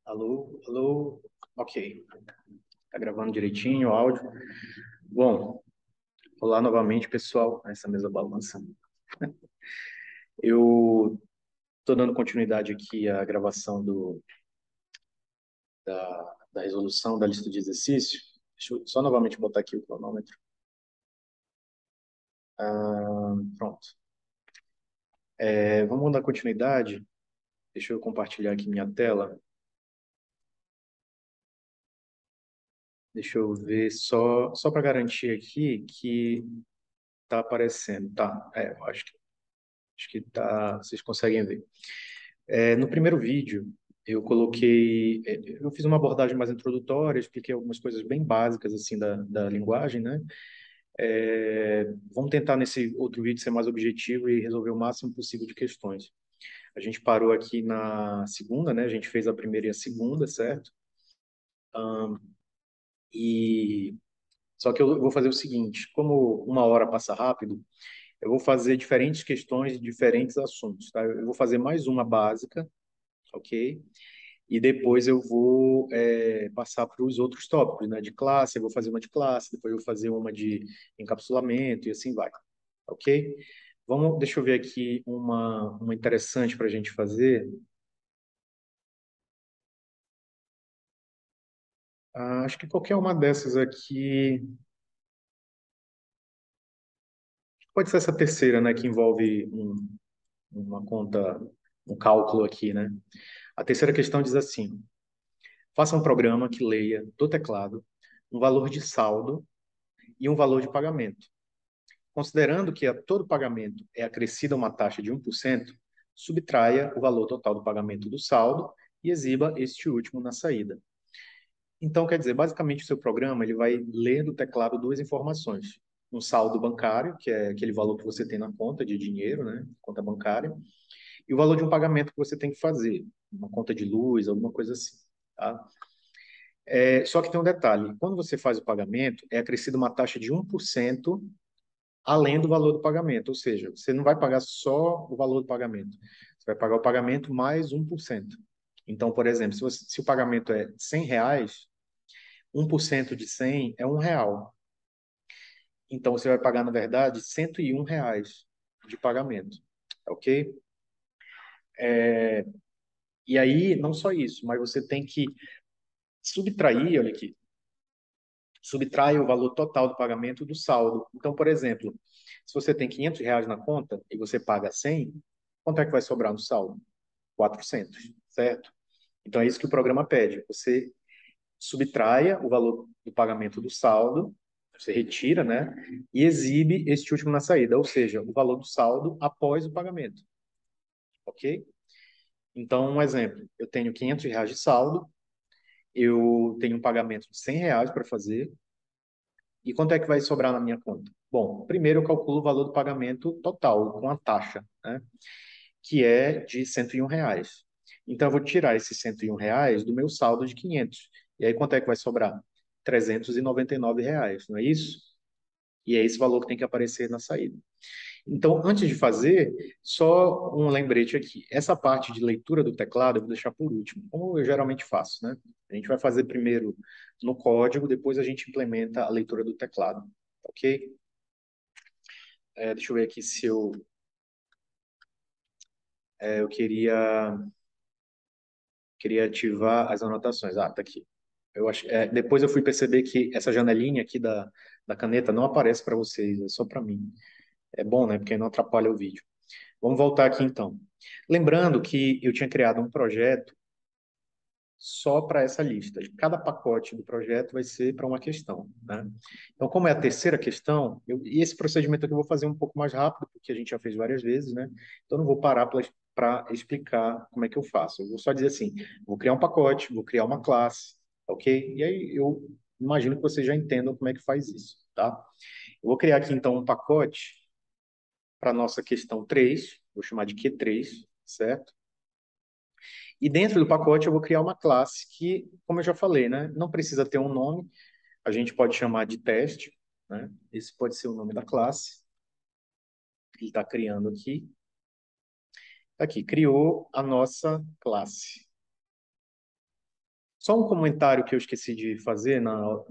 Alô, alô, ok. Tá gravando direitinho o áudio. Bom, olá novamente, pessoal, nessa mesa balança. Eu estou dando continuidade aqui à gravação da resolução da lista de exercício. Deixa eu só novamente botar aqui o cronômetro. Pronto. Vamos dar continuidade. Deixa eu compartilhar aqui minha tela. Deixa eu ver só para garantir aqui que está aparecendo. Tá, eu acho que tá, vocês conseguem ver. No primeiro vídeo, eu fiz uma abordagem mais introdutória, expliquei algumas coisas bem básicas assim da linguagem, né? Vamos tentar nesse outro vídeo ser mais objetivo e resolver o máximo possível de questões. A gente parou aqui na segunda, né? A gente fez a primeira e a segunda, certo? E só que eu vou fazer o seguinte, como uma hora passa rápido, eu vou fazer diferentes questões de diferentes assuntos, tá? Eu vou fazer mais uma básica, ok? E depois eu vou passar para os outros tópicos, né? De classe, eu vou fazer uma de classe, depois eu vou fazer uma de encapsulamento e assim vai, ok? Deixa eu ver aqui uma interessante para a gente fazer. Acho que qualquer uma dessas aqui, pode ser essa terceira, né? Que envolve uma conta, um cálculo aqui, né? A terceira questão diz assim: faça um programa que leia do teclado um valor de saldo e um valor de pagamento. Considerando que a todo pagamento é acrescida uma taxa de 1%, subtraia o valor total do pagamento do saldo e exiba este último na saída. Então, quer dizer, basicamente o seu programa ele vai ler do teclado duas informações. Um saldo bancário, que é aquele valor que você tem na conta de dinheiro, né, conta bancária, e o valor de um pagamento que você tem que fazer, uma conta de luz, alguma coisa assim. Tá? Só que tem um detalhe: quando você faz o pagamento, é acrescida uma taxa de 1% além do valor do pagamento, ou seja, você não vai pagar só o valor do pagamento, você vai pagar o pagamento mais 1%. Então, por exemplo, se o pagamento é R$ 100, 1% de 100 é R$ 1. Então, você vai pagar, na verdade, R$ 101 de pagamento, ok? E aí, não só isso, mas você tem que subtrair, olha aqui, subtrai o valor total do pagamento do saldo. Então, por exemplo, se você tem R$ 500 na conta e você paga 100, quanto é que vai sobrar no saldo? 400, certo? Então é isso que o programa pede. Você subtraia o valor do pagamento do saldo, você retira, né? E exibe este último na saída, ou seja, o valor do saldo após o pagamento, ok? Então, um exemplo, eu tenho R$ 500 de saldo, eu tenho um pagamento de R$ 100 para fazer, e quanto é que vai sobrar na minha conta? Bom, primeiro eu calculo o valor do pagamento total, com a taxa, né? Que é de R$ 101. Então, eu vou tirar esses R$ 101 do meu saldo de 500. E aí, quanto é que vai sobrar? R$ 399, não é isso? E é esse valor que tem que aparecer na saída. Então, antes de fazer, só um lembrete aqui. Essa parte de leitura do teclado eu vou deixar por último, como eu geralmente faço, né? A gente vai fazer primeiro no código, depois a gente implementa a leitura do teclado, ok? Deixa eu ver aqui se eu queria ativar as anotações. Tá aqui. Depois eu fui perceber que essa janelinha aqui da caneta não aparece para vocês, é só para mim. É bom, né? Porque aí não atrapalha o vídeo. Vamos voltar aqui então. Lembrando que eu tinha criado um projeto só para essa lista. Cada pacote do projeto vai ser para uma questão, né? Então, como é a terceira questão, e esse procedimento aqui eu vou fazer um pouco mais rápido, porque a gente já fez várias vezes, né? Então, não vou parar para explicar como é que eu faço. Eu vou só dizer assim, vou criar um pacote, vou criar uma classe, ok? E aí eu imagino que vocês já entendam como é que faz isso, tá? Eu vou criar aqui, então, um pacote para a nossa questão 3, vou chamar de Q3, certo? E dentro do pacote eu vou criar uma classe que, como eu já falei, né, não precisa ter um nome, a gente pode chamar de teste, né? Esse pode ser o nome da classe que ele está criando aqui. Aqui, criou a nossa classe. Só um comentário que eu esqueci de fazer no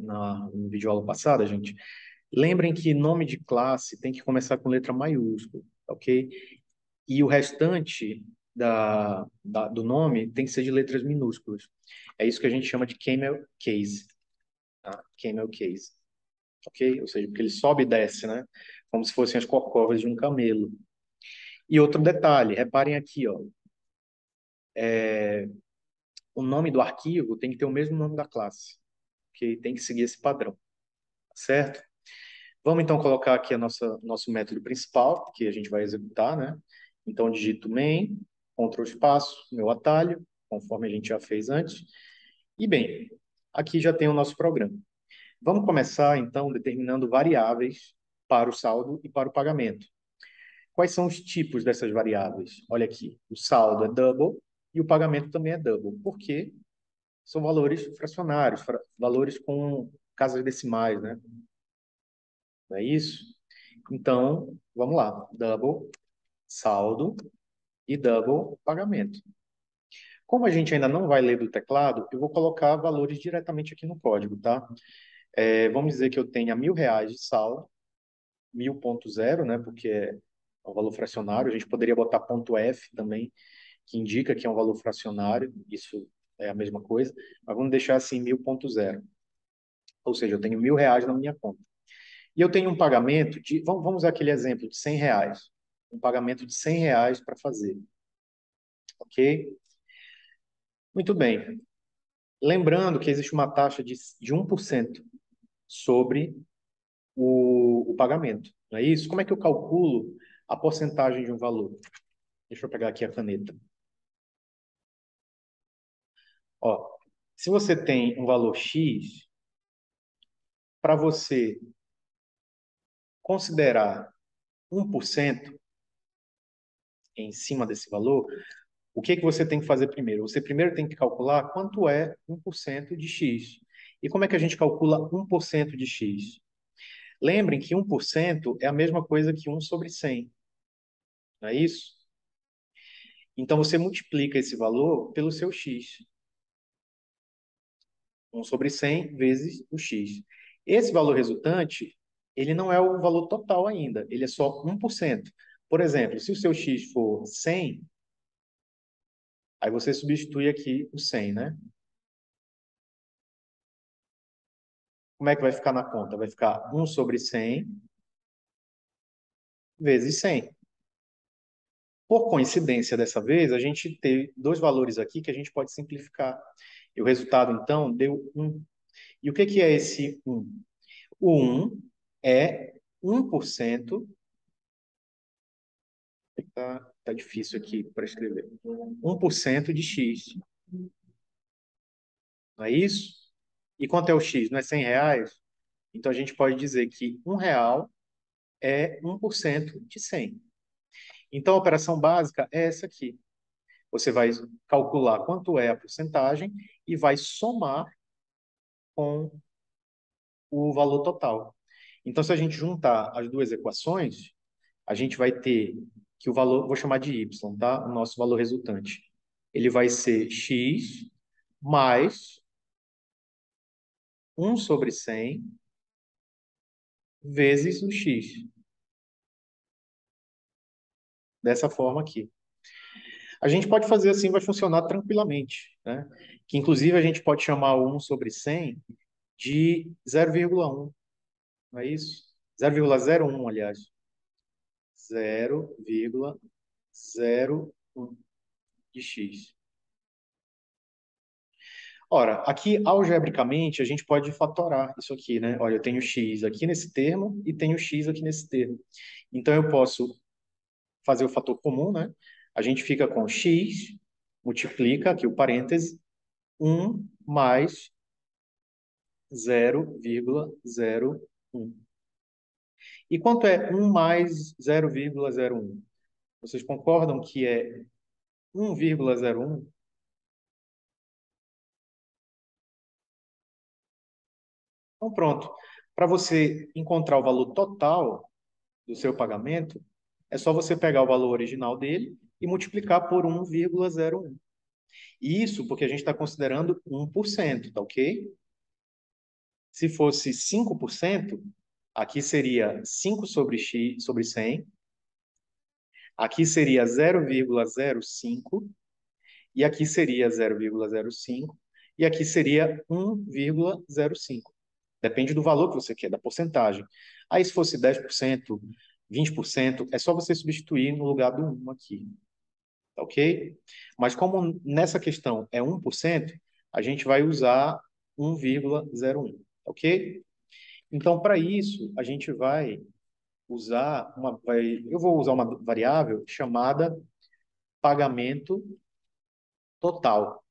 videoaula passada, gente. Lembrem que nome de classe tem que começar com letra maiúscula, ok? E o restante do nome tem que ser de letras minúsculas. É isso que a gente chama de camel case, tá? Camel case, ok? Ou seja, porque ele sobe e desce, né? Como se fossem as corcovas de um camelo. E outro detalhe, reparem aqui, ó, o nome do arquivo tem que ter o mesmo nome da classe, ok? Tem que seguir esse padrão, certo? Vamos então colocar aqui nosso método principal, que a gente vai executar, né? Então, digito main, Ctrl espaço, meu atalho, conforme a gente já fez antes. E bem, aqui já tem o nosso programa. Vamos começar, então, determinando variáveis para o saldo e para o pagamento. Quais são os tipos dessas variáveis? Olha aqui, o saldo é double e o pagamento também é double. Por quê? São valores fracionários, valores com casas decimais, né? Não é isso? Então, vamos lá. Double saldo e double pagamento. Como a gente ainda não vai ler do teclado, eu vou colocar valores diretamente aqui no código, tá? Vamos dizer que eu tenha R$ 1.000 de saldo, 1.000.0, né? Porque é um valor fracionário. A gente poderia botar ponto F também, que indica que é um valor fracionário. Isso é a mesma coisa. Mas vamos deixar assim 1.000.0. Ou seja, eu tenho R$ 1.000 na minha conta. E eu tenho um pagamento de, vamos usar aquele exemplo de R$ 100. Um pagamento de R$ 100 para fazer, ok? Muito bem. Lembrando que existe uma taxa de 1% sobre o pagamento, não é isso? Como é que eu calculo a porcentagem de um valor? Deixa eu pegar aqui a caneta. Ó, se você tem um valor X, para você considerar 1% em cima desse valor, o que que você tem que fazer primeiro? Você primeiro tem que calcular quanto é 1% de X. E como é que a gente calcula 1% de X? Lembrem que 1% é a mesma coisa que 1/100, não é isso? Então você multiplica esse valor pelo seu X. 1/100 vezes o X. Esse valor resultante, ele não é o valor total ainda, ele é só 1%. Por exemplo, se o seu X for 100, aí você substitui aqui o 100, né? Como é que vai ficar na conta? Vai ficar 1/100 vezes 100. Por coincidência, dessa vez, a gente teve dois valores aqui que a gente pode simplificar. E o resultado, então, deu 1. E o que que é esse 1? O 1 é 1%. Tá difícil aqui para escrever. 1% de X. Não é isso? E quanto é o X? Não é R$ 100? Então a gente pode dizer que R$ 1 é 1% de 100. Então a operação básica é essa aqui. Você vai calcular quanto é a porcentagem e vai somar com o valor total. Então, se a gente juntar as duas equações, a gente vai ter que o valor, vou chamar de y, tá? O nosso valor resultante. Ele vai ser x mais 1/100 vezes o x. Dessa forma aqui. A gente pode fazer assim, vai funcionar tranquilamente, né? Que inclusive a gente pode chamar o 1/100 de 0,1, não é isso? 0,01, aliás. 0,01 de x. Ora, aqui, algebricamente, a gente pode fatorar isso aqui, né? Olha, eu tenho x aqui nesse termo e tenho x aqui nesse termo. Então, eu posso fazer o fator comum, né? A gente fica com x, multiplica aqui o parêntese, 1 mais 0,01. E quanto é 1 mais 0,01? Vocês concordam que é 1,01? Então, pronto. Para você encontrar o valor total do seu pagamento, é só você pegar o valor original dele e multiplicar por 1,01. Isso porque a gente está considerando 1%, tá ok? Se fosse 5%, aqui seria 5 sobre x sobre 100, aqui seria 0,05, e aqui seria 0,05, e aqui seria 1,05. Depende do valor que você quer, da porcentagem. Aí, se fosse 10%, 20%, é só você substituir no lugar do 1 aqui, tá ok? Mas como nessa questão é 1%, a gente vai usar 1,01, tá ok? Então, para isso, a gente vai eu vou usar uma variável chamada pagamento total.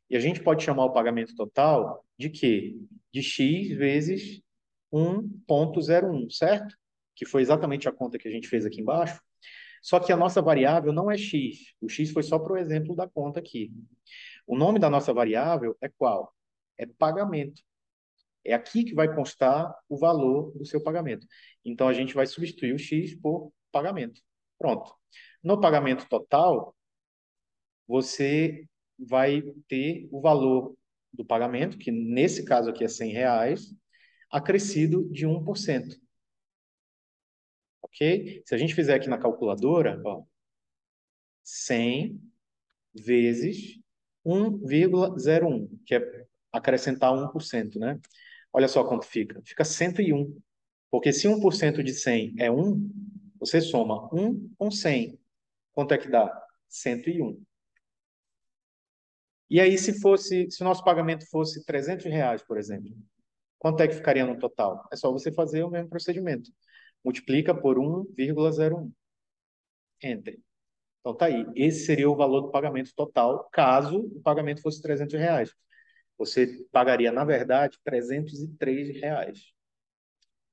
E a gente pode chamar o pagamento total de quê? De x vezes 1,01, certo? Que foi exatamente a conta que a gente fez aqui embaixo. Só que a nossa variável não é x. O x foi só para o exemplo da conta aqui. O nome da nossa variável é qual? É pagamento. É aqui que vai constar o valor do seu pagamento. Então, a gente vai substituir o x por pagamento. Pronto. No pagamento total, você vai ter o valor do pagamento, que nesse caso aqui é R$ 100, acrescido de 1%. Ok? Se a gente fizer aqui na calculadora, ó, 100 vezes 1,01, que é acrescentar 1%, né? Olha só quanto fica. Fica 101. Porque se 1% de 100 é 1, você soma 1 com 100. Quanto é que dá? 101. E aí, se o nosso pagamento fosse R$ 300, por exemplo, quanto é que ficaria no total? É só você fazer o mesmo procedimento. Multiplica por 1,01. Enter. Então tá aí. Esse seria o valor do pagamento total, caso o pagamento fosse R$ 300. Você pagaria, na verdade, R$ 303.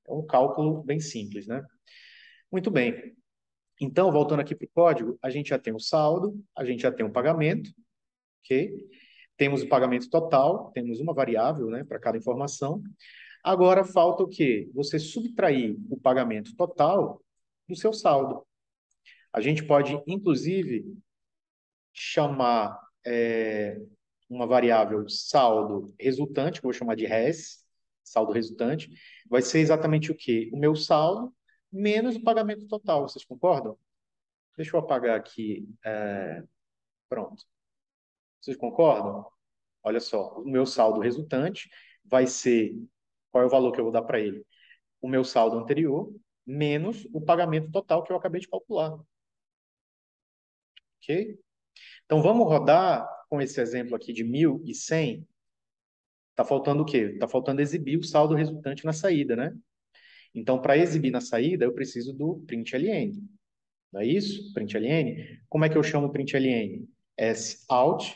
É um cálculo bem simples, né? Muito bem. Então, voltando aqui para o código, a gente já tem o saldo, a gente já tem o pagamento, ok? Temos o pagamento total, temos uma variável, né, para cada informação. Agora falta o quê? Você subtrair o pagamento total do seu saldo. A gente pode, inclusive, chamar uma variável saldo resultante, que eu vou chamar de res, saldo resultante, vai ser exatamente o quê? O meu saldo menos o pagamento total. Vocês concordam? Deixa eu apagar aqui. Pronto. Vocês concordam? Olha só, o meu saldo resultante vai ser, qual é o valor que eu vou dar para ele? O meu saldo anterior menos o pagamento total que eu acabei de calcular. Ok? Então vamos rodar com esse exemplo aqui de 1.100. Está faltando o quê? Está faltando exibir o saldo resultante na saída, né? Então, para exibir na saída, eu preciso do println. Não é isso? Println. Como é que eu chamo println? Alt,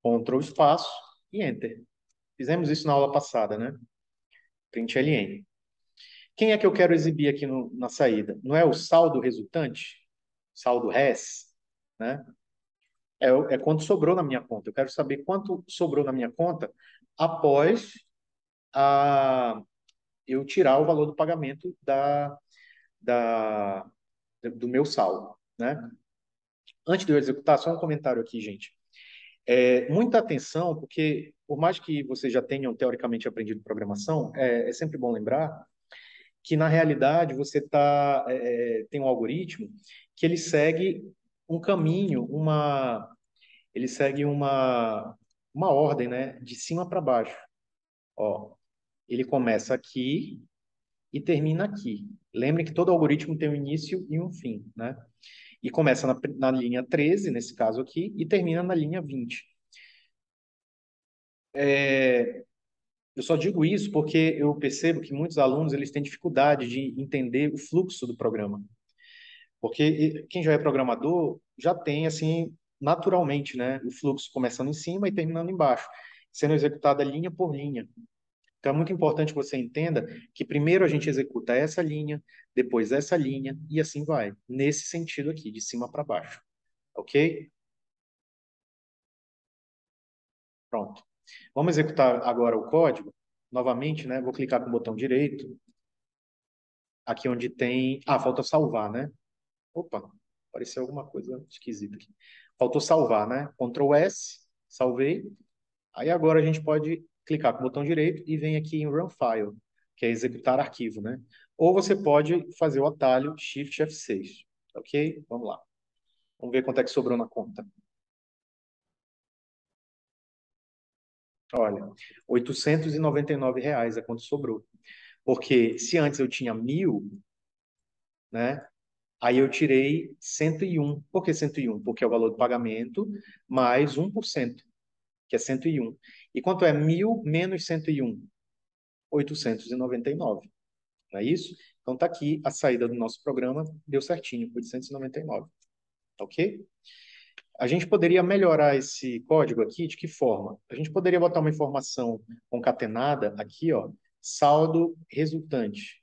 Ctrl espaço e Enter. Fizemos isso na aula passada, né? Println. Quem é que eu quero exibir aqui na saída? Não é o saldo resultante? Saldo res, né? É quanto sobrou na minha conta. Eu quero saber quanto sobrou na minha conta após eu tirar o valor do pagamento da, do meu saldo, né? Antes de eu executar, só um comentário aqui, gente. Muita atenção, porque por mais que vocês já tenham teoricamente aprendido programação, é sempre bom lembrar que na realidade tem um algoritmo que ele segue um caminho, ele segue uma ordem, né, de cima para baixo. Ó, ele começa aqui e termina aqui. Lembre que todo algoritmo tem um início e um fim, né? E começa na linha 13, nesse caso aqui, e termina na linha 20. Eu só digo isso porque eu percebo que muitos alunos eles têm dificuldade de entender o fluxo do programa. Porque quem já é programador já tem, assim, naturalmente, né, o fluxo começando em cima e terminando embaixo, sendo executada linha por linha. Então, é muito importante que você entenda que primeiro a gente executa essa linha, depois essa linha, e assim vai, nesse sentido aqui, de cima para baixo. Ok? Pronto. Vamos executar agora o código. Novamente, né? Vou clicar com o botão direito, aqui onde tem. Ah, falta salvar, né? Opa, apareceu alguma coisa esquisita aqui. faltou salvar, né? Ctrl S, salvei. Aí agora a gente pode clicar com o botão direito e vem aqui em Run File, que é executar arquivo, né? Ou você pode fazer o atalho Shift F6, ok? Vamos lá. Vamos ver quanto é que sobrou na conta. Olha, R$ 899 é quanto sobrou. Porque se antes eu tinha 1.000, né? Aí eu tirei 101. Por que 101? Porque é o valor do pagamento mais 1%, que é 101. E quanto é 1.000 menos 101? 899. Não é isso? Então tá aqui a saída do nosso programa, deu certinho, 899. Ok? A gente poderia melhorar esse código aqui de que forma? A gente poderia botar uma informação concatenada aqui, ó, saldo resultante,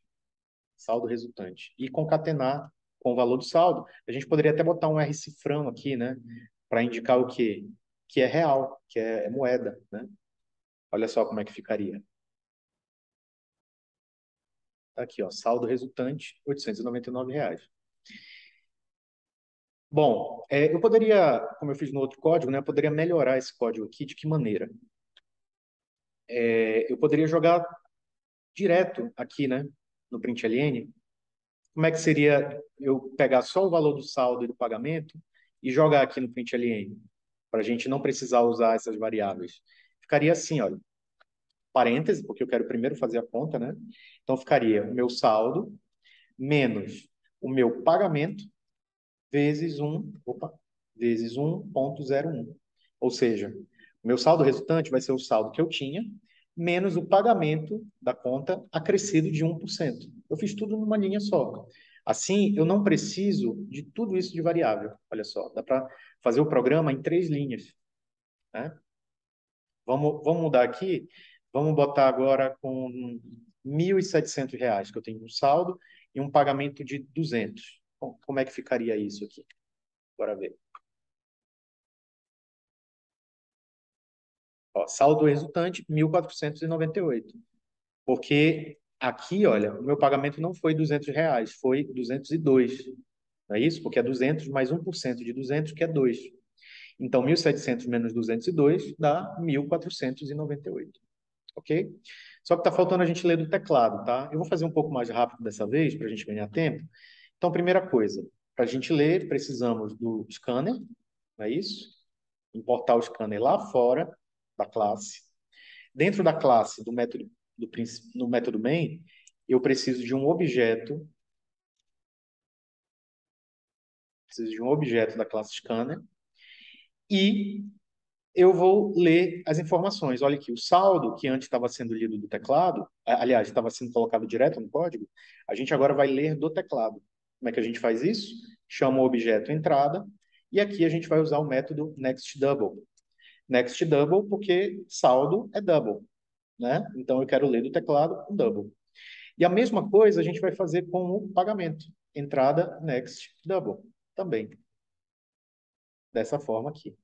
saldo resultante, e concatenar com o valor do saldo. A gente poderia até botar um R cifrão aqui, né, para indicar o quê? Que é real, que é moeda, né? Olha só como é que ficaria. Tá aqui, ó, saldo resultante, R$ 899. Bom, eu poderia, como eu fiz no outro código, né, eu poderia melhorar esse código aqui de que maneira? Eu poderia jogar direto aqui, né, no println. Como é que seria eu pegar só o valor do saldo e do pagamento e jogar aqui no println, para a gente não precisar usar essas variáveis? Ficaria assim, olha, parêntese, porque eu quero primeiro fazer a conta, né? Então ficaria o meu saldo menos o meu pagamento vezes vezes 1,01. Ou seja, o meu saldo resultante vai ser o saldo que eu tinha, menos o pagamento da conta acrescido de 1%. Eu fiz tudo numa linha só. Assim, eu não preciso de tudo isso de variável. Olha só, dá para fazer o programa em 3 linhas, né? Vamos mudar aqui. Vamos botar agora com R$ 1.700, que eu tenho um saldo, e um pagamento de 200. Como é que ficaria isso aqui? Bora ver. Ó, saldo resultante, 1.498. Porque aqui, olha, o meu pagamento não foi R$ 200, foi 202. Não é isso? Porque é 200 mais 1% de 200, que é 2. Então, 1.700 menos 202 dá 1.498. Ok? Só que está faltando a gente ler do teclado, tá? Eu vou fazer um pouco mais rápido dessa vez, para a gente ganhar tempo. Então, primeira coisa, para a gente ler, precisamos do scanner, não é isso? Importar o scanner lá fora da classe. Dentro da classe do método no método main, eu preciso de um objeto da classe scanner e eu vou ler as informações. Olha aqui, o saldo que antes estava sendo lido do teclado, aliás, estava sendo colocado direto no código, a gente agora vai ler do teclado. Como é que a gente faz isso? Chama o objeto entrada e aqui a gente vai usar o método nextDouble. NextDouble porque saldo é double, né? Então eu quero ler do teclado um double. E a mesma coisa a gente vai fazer com o pagamento. Entrada next double também. Dessa forma aqui.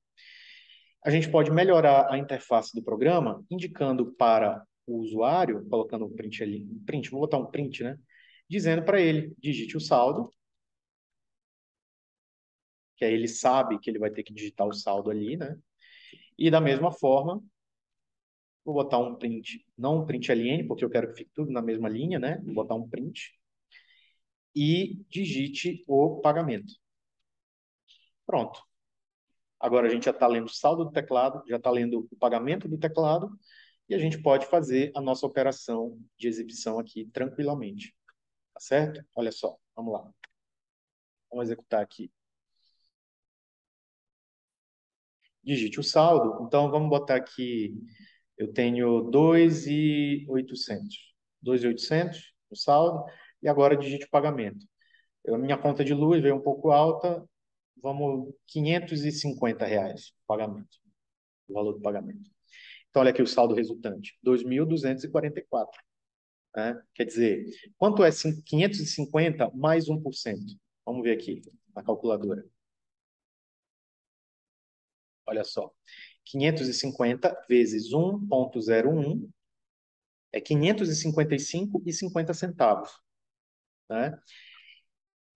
A gente pode melhorar a interface do programa indicando para o usuário, colocando um print ali, um print, vou botar um print, né? Dizendo para ele, digite o saldo, que aí ele sabe que ele vai ter que digitar o saldo ali, né? E da mesma forma, vou botar um print, não um print ln, porque eu quero que fique tudo na mesma linha, né? Vou botar um print e digite o pagamento. Pronto. Agora a gente já está lendo o saldo do teclado, já está lendo o pagamento do teclado, e a gente pode fazer a nossa operação de exibição aqui tranquilamente. Tá certo? Olha só, vamos lá. Vamos executar aqui. Digite o saldo. Então vamos botar aqui, eu tenho 2.800. 2.800 o saldo, e agora digite o pagamento. A minha conta de luz veio um pouco alta, vamos R$ 550 o pagamento, o valor do pagamento. Então, olha aqui o saldo resultante, 2.244. Né? Quer dizer, quanto é 550 mais 1%? Vamos ver aqui na calculadora. Olha só. 550 vezes 1,01 é 555,50 centavos. Né?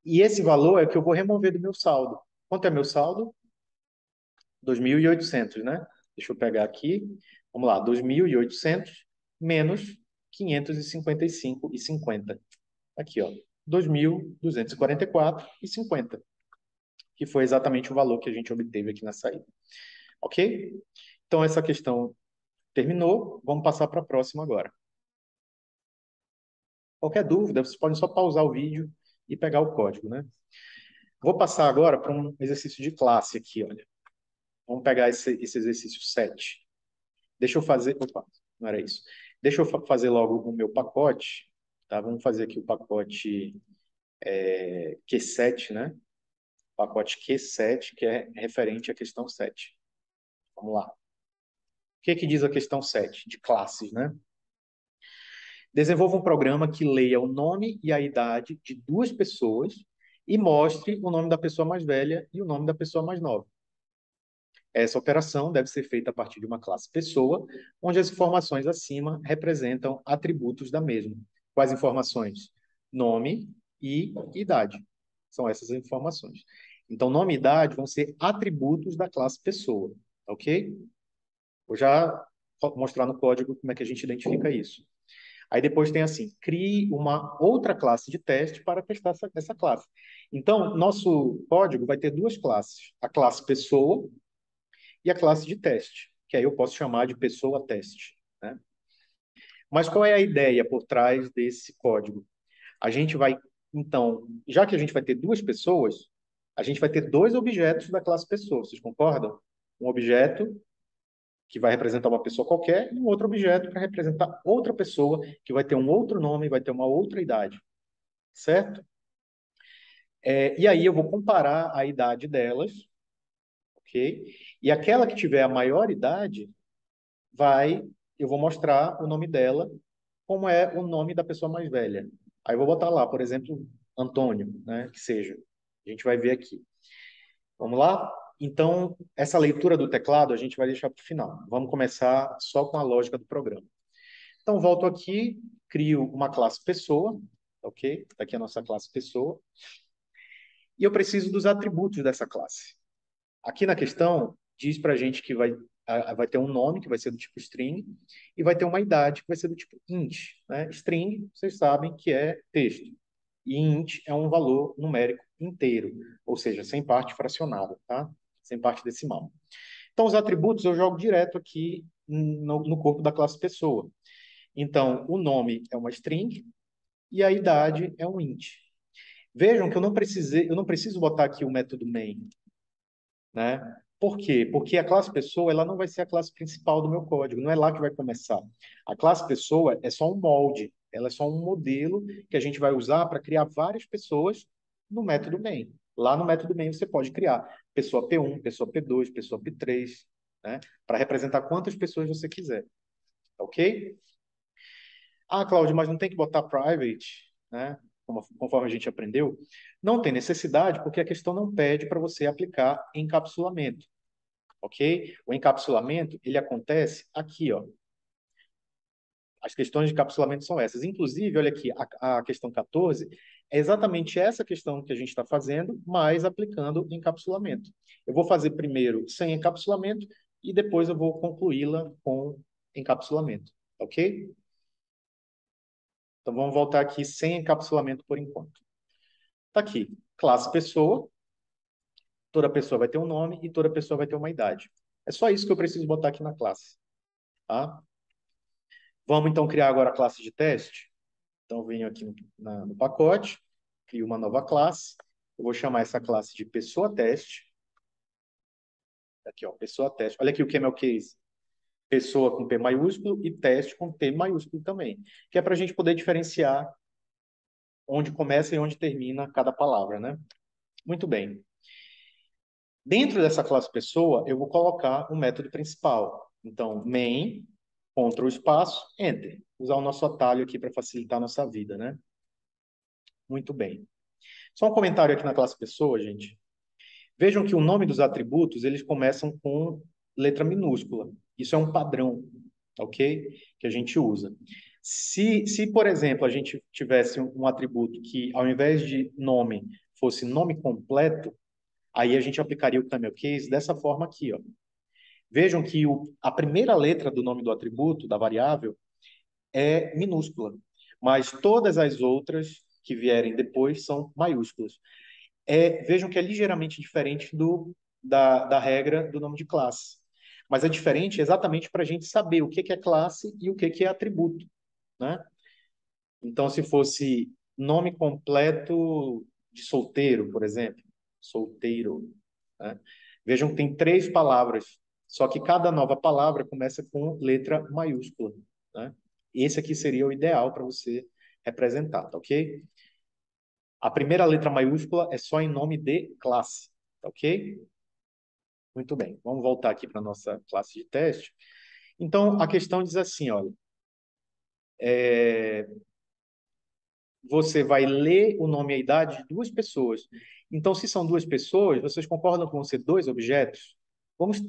E esse valor é o que eu vou remover do meu saldo. Quanto é meu saldo? 2.800, né? Deixa eu pegar aqui. Vamos lá, 2.800 menos 555,50. Aqui, ó, 2.244,50, que foi exatamente o valor que a gente obteve aqui na saída. Ok? Então, essa questão terminou. Vamos passar para a próxima agora. Qualquer dúvida, vocês podem só pausar o vídeo e pegar o código, né? Vou passar agora para um exercício de classe aqui, olha. Vamos pegar esse exercício 7. Deixa eu fazer... Opa, não era isso. Deixa eu fazer logo o meu pacote, tá? Vamos fazer aqui o pacote Q7, né? Pacote Q7, que é referente à questão 7. Vamos lá. O que que diz a questão 7? De classes, né? Desenvolva um programa que leia o nome e a idade de duas pessoas e mostre o nome da pessoa mais velha e o nome da pessoa mais nova. Essa operação deve ser feita a partir de uma classe pessoa, onde as informações acima representam atributos da mesma. Quais informações? Nome e idade. São essas informações. Então, nome e idade vão ser atributos da classe pessoa, ok? Vou já mostrar no código como é que a gente identifica isso. Aí depois tem assim, crie uma outra classe de teste para testar essa classe. Então, nosso código vai ter duas classes. A classe pessoa e a classe de teste, que aí eu posso chamar de pessoa teste, né? Mas qual é a ideia por trás desse código? A gente vai, então, já que a gente vai ter duas pessoas, a gente vai ter dois objetos da classe pessoa, vocês concordam? Um objeto que vai representar uma pessoa qualquer e um outro objeto para representar outra pessoa que vai ter um outro nome, vai ter uma outra idade, certo? E aí eu vou comparar a idade delas, ok? E aquela que tiver a maior idade eu vou mostrar o nome dela, como é o nome da pessoa mais velha. Aí eu vou botar lá, por exemplo, Antônio, né? Que seja. A gente vai ver aqui. Vamos lá? Então, essa leitura do teclado a gente vai deixar para o final. Vamos começar só com a lógica do programa. Então, volto aqui, crio uma classe pessoa, ok? Está aqui a nossa classe pessoa. E eu preciso dos atributos dessa classe. Aqui na questão, diz para a gente que vai ter um nome, que vai ser do tipo string, e vai ter uma idade, que vai ser do tipo int, né? String, vocês sabem que é texto. E int é um valor numérico inteiro, ou seja, sem parte fracionada, tá? Sem parte decimal. Então, os atributos eu jogo direto aqui no corpo da classe pessoa. Então, o nome é uma string e a idade é um int. Vejam que eu não preciso botar aqui o método main, né? Por quê? Porque a classe pessoa ela não vai ser a classe principal do meu código, não é lá que vai começar. A classe pessoa é só um molde, ela é só um modelo que a gente vai usar para criar várias pessoas no método main. Lá no método main você pode criar pessoa P1, pessoa P2, pessoa P3, né? Para representar quantas pessoas você quiser, ok? Ah, Cláudio, mas não tem que botar private, né? Conforme a gente aprendeu. Não tem necessidade, porque a questão não pede para você aplicar encapsulamento, ok? O encapsulamento, ele acontece aqui, ó. As questões de encapsulamento são essas. Inclusive, olha aqui, a questão 14 é exatamente essa questão que a gente está fazendo, mas aplicando encapsulamento. Eu vou fazer primeiro sem encapsulamento e depois eu vou concluí-la com encapsulamento, ok? Então, vamos voltar aqui sem encapsulamento por enquanto. Está aqui, classe pessoa. Toda pessoa vai ter um nome e toda pessoa vai ter uma idade. É só isso que eu preciso botar aqui na classe. Tá? Vamos, então, criar agora a classe de teste. Então, eu venho aqui no pacote, crio uma nova classe. Eu vou chamar essa classe de pessoa teste. Aqui, ó, pessoa teste. Olha aqui o camel case. Pessoa com P maiúsculo e teste com T maiúsculo também. Que é para a gente poder diferenciar onde começa e onde termina cada palavra, né? Muito bem. Dentro dessa classe pessoa, eu vou colocar o método principal. Então, main, Ctrl espaço, Enter. Usar o nosso atalho aqui para facilitar a nossa vida, né? Muito bem. Só um comentário aqui na classe pessoa, gente. Vejam que o nome dos atributos, eles começam com letra minúscula. Isso é um padrão, ok? Que a gente usa. Se, por exemplo, a gente tivesse um atributo que, ao invés de nome, fosse nome completo, aí a gente aplicaria o camel case dessa forma aqui, ó. Vejam que a primeira letra do nome do atributo, da variável, é minúscula, mas todas as outras que vierem depois são maiúsculas. Vejam que é ligeiramente diferente da regra do nome de classe. Mas é diferente exatamente para a gente saber o que que é classe e o que que é atributo, né? Então, se fosse nome completo de solteiro, por exemplo, solteiro, né? Vejam que tem três palavras, só que cada nova palavra começa com letra maiúscula, né? Esse aqui seria o ideal para você representar, tá ok? A primeira letra maiúscula é só em nome de classe, tá ok? Muito bem, vamos voltar aqui para a nossa classe de teste. Então, a questão diz assim, olha, você vai ler o nome e a idade de duas pessoas. Então, se são duas pessoas, vocês concordam com ser dois objetos?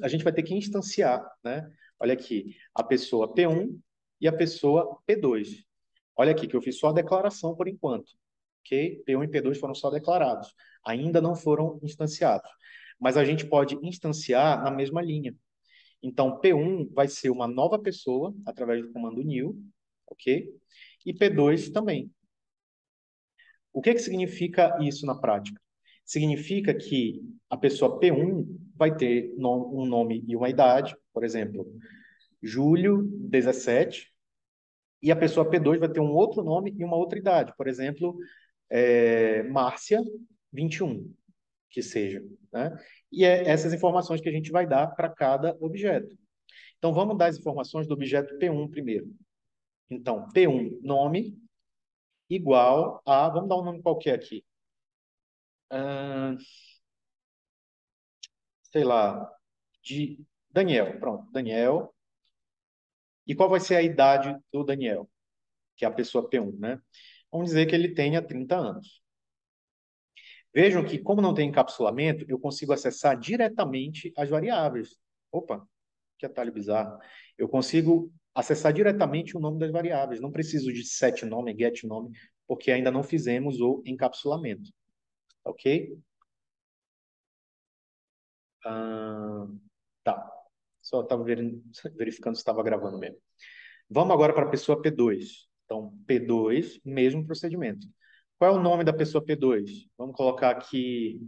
A gente vai ter que instanciar, né? Olha aqui, a pessoa P1 e a pessoa P2. Olha aqui, que eu fiz só a declaração por enquanto, ok? P1 e P2 foram só declarados, ainda não foram instanciados. Mas a gente pode instanciar na mesma linha. Então, P1 vai ser uma nova pessoa, através do comando new, ok? E P2 também. O que que significa isso na prática? Significa que a pessoa P1 vai ter um nome e uma idade, por exemplo, Júlio 17, e a pessoa P2 vai ter um outro nome e uma outra idade, por exemplo, Márcia 21, que seja, né? E é essas informações que a gente vai dar para cada objeto. Então, vamos dar as informações do objeto P1 primeiro. Então, P1, nome, igual a... Vamos dar um nome qualquer aqui. Ah, sei lá, de Daniel. Pronto, Daniel. E qual vai ser a idade do Daniel, que é a pessoa P1, né? Vamos dizer que ele tenha 30 anos. Vejam que, como não tem encapsulamento, eu consigo acessar diretamente as variáveis. Opa, que atalho bizarro. Eu consigo acessar diretamente o nome das variáveis. Não preciso de set nome, get nome, porque ainda não fizemos o encapsulamento. Ok? Ah, tá. Só estava verificando se estava gravando mesmo. Vamos agora para a pessoa P2. Então, P2, mesmo procedimento. Qual é o nome da pessoa P2? Vamos colocar aqui,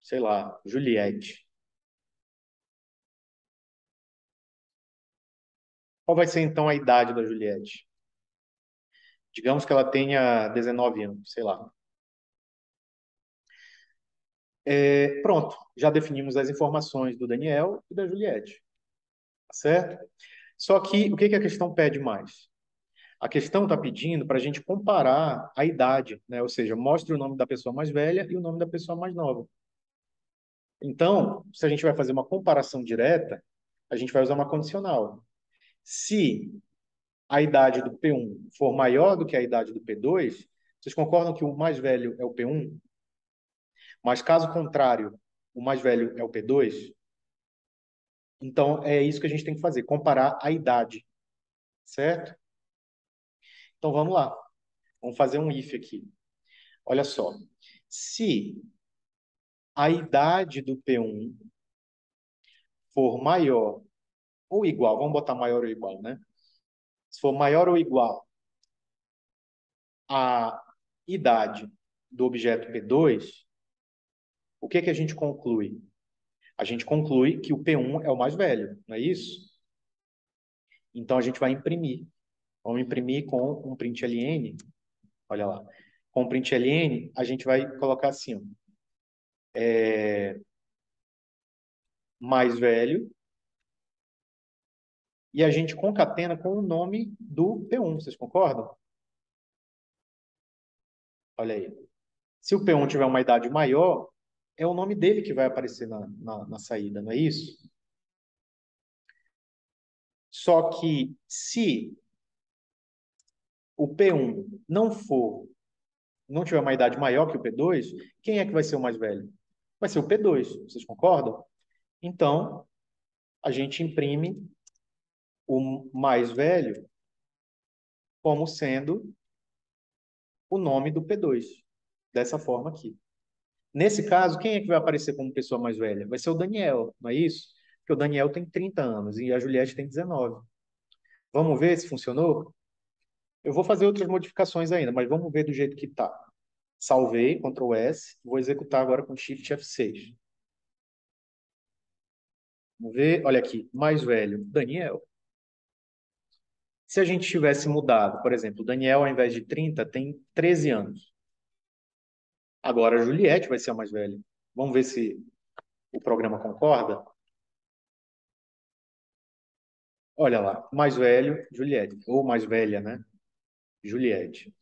sei lá, Juliette. Qual vai ser então a idade da Juliette? Digamos que ela tenha 19 anos, sei lá. Pronto, já definimos as informações do Daniel e da Juliette, tá certo? Só que o que que a questão pede mais? A questão está pedindo para a gente comparar a idade, né? Ou seja, mostre o nome da pessoa mais velha e o nome da pessoa mais nova. Então, se a gente vai fazer uma comparação direta, a gente vai usar uma condicional. Se a idade do P1 for maior do que a idade do P2, vocês concordam que o mais velho é o P1? Mas caso contrário, o mais velho é o P2? Então, é isso que a gente tem que fazer, comparar a idade, certo? Então, vamos lá. Vamos fazer um if aqui. Olha só. Se a idade do P1 for maior ou igual, vamos botar maior ou igual, né? Se for maior ou igual à idade do objeto P2, o que que a gente conclui? A gente conclui que o P1 é o mais velho, não é isso? Então a gente vai imprimir. Vamos imprimir com um println. Olha lá. Com o println, a gente vai colocar assim, ó, mais velho, e a gente concatena com o nome do P1. Vocês concordam? Olha aí. Se o P1 tiver uma idade maior, é o nome dele que vai aparecer na saída, não é isso? Só que se o P1 não tiver uma idade maior que o P2, quem é que vai ser o mais velho? Vai ser o P2. Vocês concordam? Então, a gente imprime o mais velho como sendo o nome do P2. Dessa forma aqui. Nesse caso, quem é que vai aparecer como pessoa mais velha? Vai ser o Daniel, não é isso? Porque o Daniel tem 30 anos e a Juliette tem 19. Vamos ver se funcionou? Eu vou fazer outras modificações ainda, mas vamos ver do jeito que está. Salvei, Ctrl S, vou executar agora com Shift F6. Vamos ver, olha aqui, mais velho, Daniel. Se a gente tivesse mudado, por exemplo, o Daniel, ao invés de 30, tem 13 anos. Agora a Juliette vai ser a mais velha. Vamos ver se o programa concorda? Olha lá, mais velho, Juliette. Ou mais velha, né? Juliette.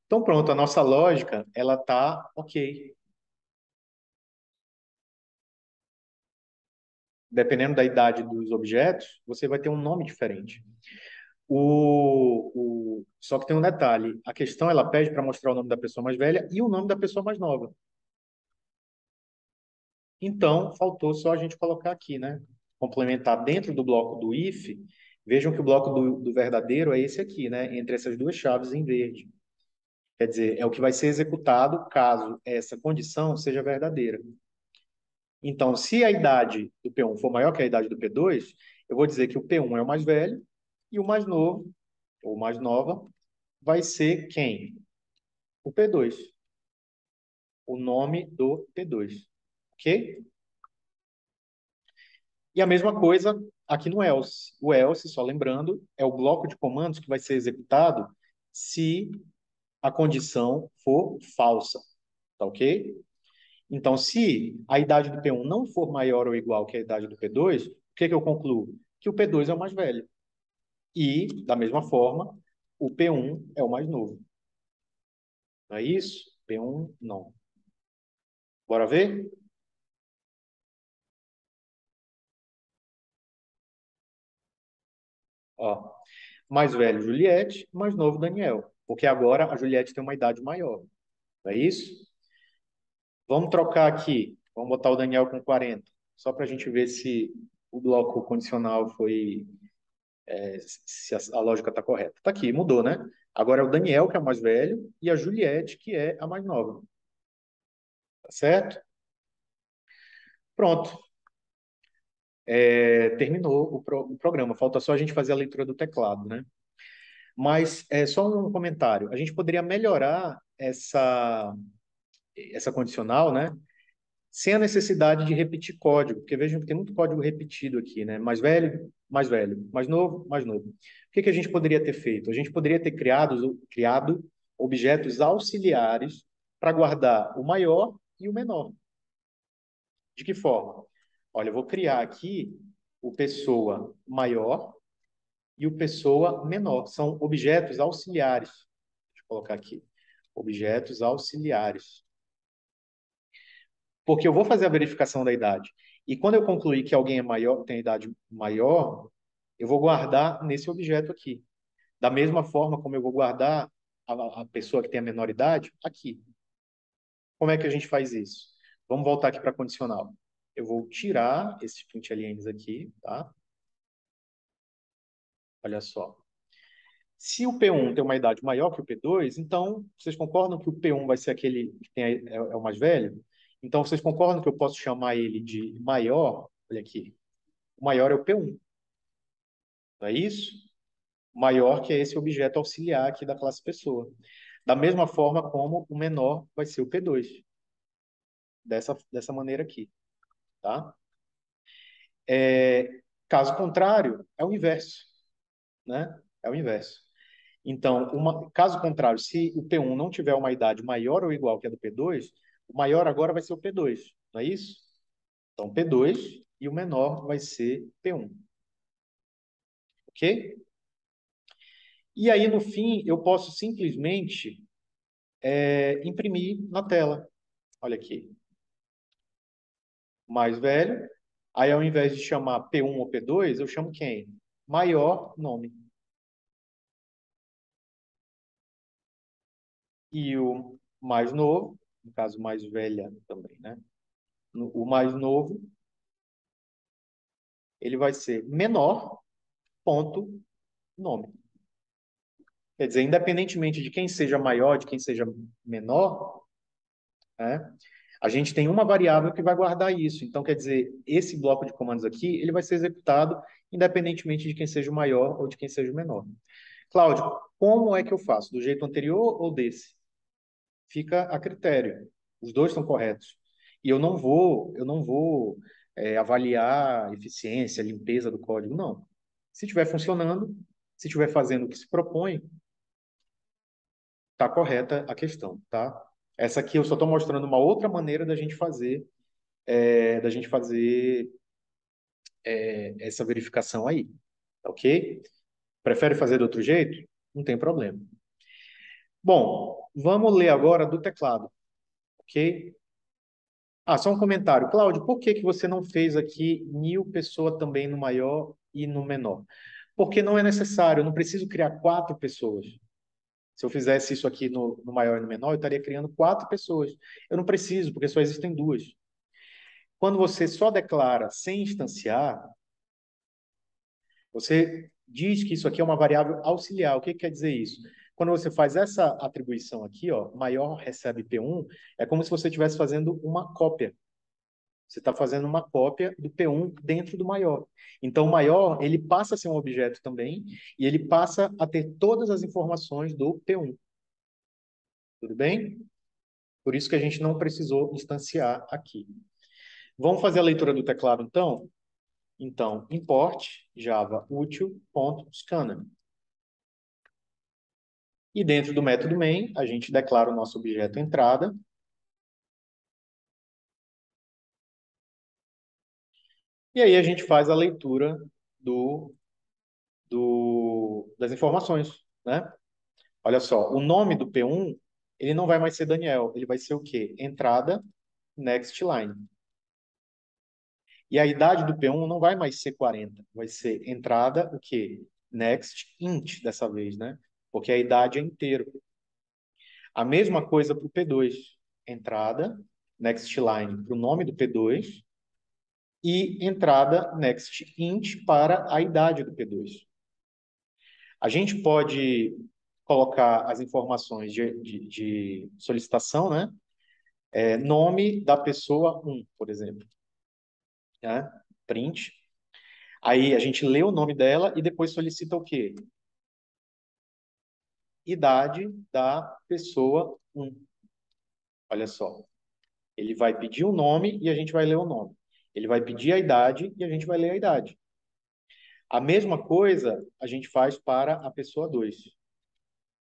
Então pronto, a nossa lógica, ela tá ok. Dependendo da idade dos objetos, você vai ter um nome diferente. Só que tem um detalhe, a questão ela pede para mostrar o nome da pessoa mais velha e o nome da pessoa mais nova. Então, faltou só a gente colocar aqui, né? Complementar dentro do bloco do if. Vejam que o bloco do verdadeiro é esse aqui, né? Entre essas duas chaves em verde. Quer dizer, é o que vai ser executado caso essa condição seja verdadeira. Então, se a idade do P1 for maior que a idade do P2, eu vou dizer que o P1 é o mais velho e o mais novo, ou mais nova, vai ser quem? O P2. O nome do P2. Ok? E a mesma coisa aqui no else. O else, só lembrando, é o bloco de comandos que vai ser executado se a condição for falsa. Tá ok? Então, se a idade do P1 não for maior ou igual que a idade do P2, o que que eu concluo? Que o P2 é o mais velho. E, da mesma forma, o P1 é o mais novo. Não é isso? P1, não. Bora ver? Ó, mais velho, Juliette, mais novo, Daniel. Porque agora a Juliette tem uma idade maior. Não é isso? Vamos trocar aqui. Vamos botar o Daniel com 40. Só para a gente ver se o bloco condicional foi, se a lógica está correta. Está aqui, mudou, né? Agora é o Daniel, que é o mais velho, e a Juliette, que é a mais nova. Tá certo? Pronto. Terminou o programa. Falta só a gente fazer a leitura do teclado, né? Mas é só um comentário. A gente poderia melhorar essa condicional, né? Sem a necessidade de repetir código, porque vejam que tem muito código repetido aqui, né? Mais velho, mais novo, mais novo. O que que a gente poderia ter feito? A gente poderia ter criado objetos auxiliares para guardar o maior e o menor. De que forma? Olha, eu vou criar aqui o pessoa maior e o pessoa menor. São objetos auxiliares. Deixa eu colocar aqui. Objetos auxiliares. Porque eu vou fazer a verificação da idade. E quando eu concluir que alguém é maior, tem idade maior, eu vou guardar nesse objeto aqui. Da mesma forma como eu vou guardar a pessoa que tem a menor idade aqui. Como é que a gente faz isso? Vamos voltar aqui para a condicional. Eu vou tirar esses printlns aqui, tá? Olha só. Se o P1 tem uma idade maior que o P2, então vocês concordam que o P1 vai ser aquele que é o mais velho? Então vocês concordam que eu posso chamar ele de maior? Olha aqui. O maior é o P1, não é isso? Maior que é esse objeto auxiliar aqui da classe pessoa. Da mesma forma como o menor vai ser o P2, dessa maneira aqui, tá? Caso contrário, é o inverso, né? É o inverso. Então, caso contrário, se o P1 não tiver uma idade maior ou igual que a do P2, o maior agora vai ser o P2, não é isso? Então, P2 e o menor vai ser P1, ok? E aí, no fim, eu posso simplesmente imprimir na tela. Olha aqui. Mais velho. Aí, ao invés de chamar P1 ou P2, eu chamo quem? Maior nome. E o mais novo, no caso, mais velha também, né? O mais novo, ele vai ser menor, ponto, nome. Quer dizer, independentemente de quem seja maior, de quem seja menor, né? A gente tem uma variável que vai guardar isso. Então, quer dizer, esse bloco de comandos aqui, ele vai ser executado independentemente de quem seja o maior ou de quem seja o menor. Cláudio, como é que eu faço? Do jeito anterior ou desse? Fica a critério. Os dois estão corretos. E eu não vou avaliar a eficiência, a limpeza do código, não. Se estiver funcionando, se estiver fazendo o que se propõe, está correta a questão, tá? Essa aqui eu só estou mostrando uma outra maneira da gente fazer essa verificação aí, tá ok? Prefere fazer de outro jeito? Não tem problema. Bom, vamos ler agora do teclado, ok? Ah, só um comentário. Cláudio, por que que você não fez aqui new pessoa também no maior e no menor? Porque não é necessário, eu não preciso criar quatro pessoas. Se eu fizesse isso aqui no maior e no menor, eu estaria criando quatro pessoas. Eu não preciso, porque só existem duas. Quando você só declara sem instanciar, você diz que isso aqui é uma variável auxiliar. O que que quer dizer isso? Quando você faz essa atribuição aqui, ó, maior recebe P1, é como se você estivesse fazendo uma cópia. Você está fazendo uma cópia do P1 dentro do maior. Então, o maior, ele passa a ser um objeto também, e ele passa a ter todas as informações do P1. Tudo bem? Por isso que a gente não precisou instanciar aqui. Vamos fazer a leitura do teclado, então? Então, import java util.scanner. E dentro do método main, a gente declara o nosso objeto entrada. E aí a gente faz a leitura das informações, né? Olha só, o nome do P1, ele não vai mais ser Daniel, ele vai ser o quê? Entrada, next line. E a idade do P1 não vai mais ser 40, vai ser entrada, o quê? Next int, dessa vez, né? Porque a idade é inteiro. A mesma coisa para o P2. Entrada, next line para o nome do P2 e entrada next int para a idade do P2. A gente pode colocar as informações de solicitação, né? Nome da pessoa 1, por exemplo. Né? Print. Aí a gente lê o nome dela e depois solicita o quê? Idade da pessoa 1. Olha só. Ele vai pedir o nome e a gente vai ler o nome. Ele vai pedir a idade e a gente vai ler a idade. A mesma coisa a gente faz para a pessoa 2.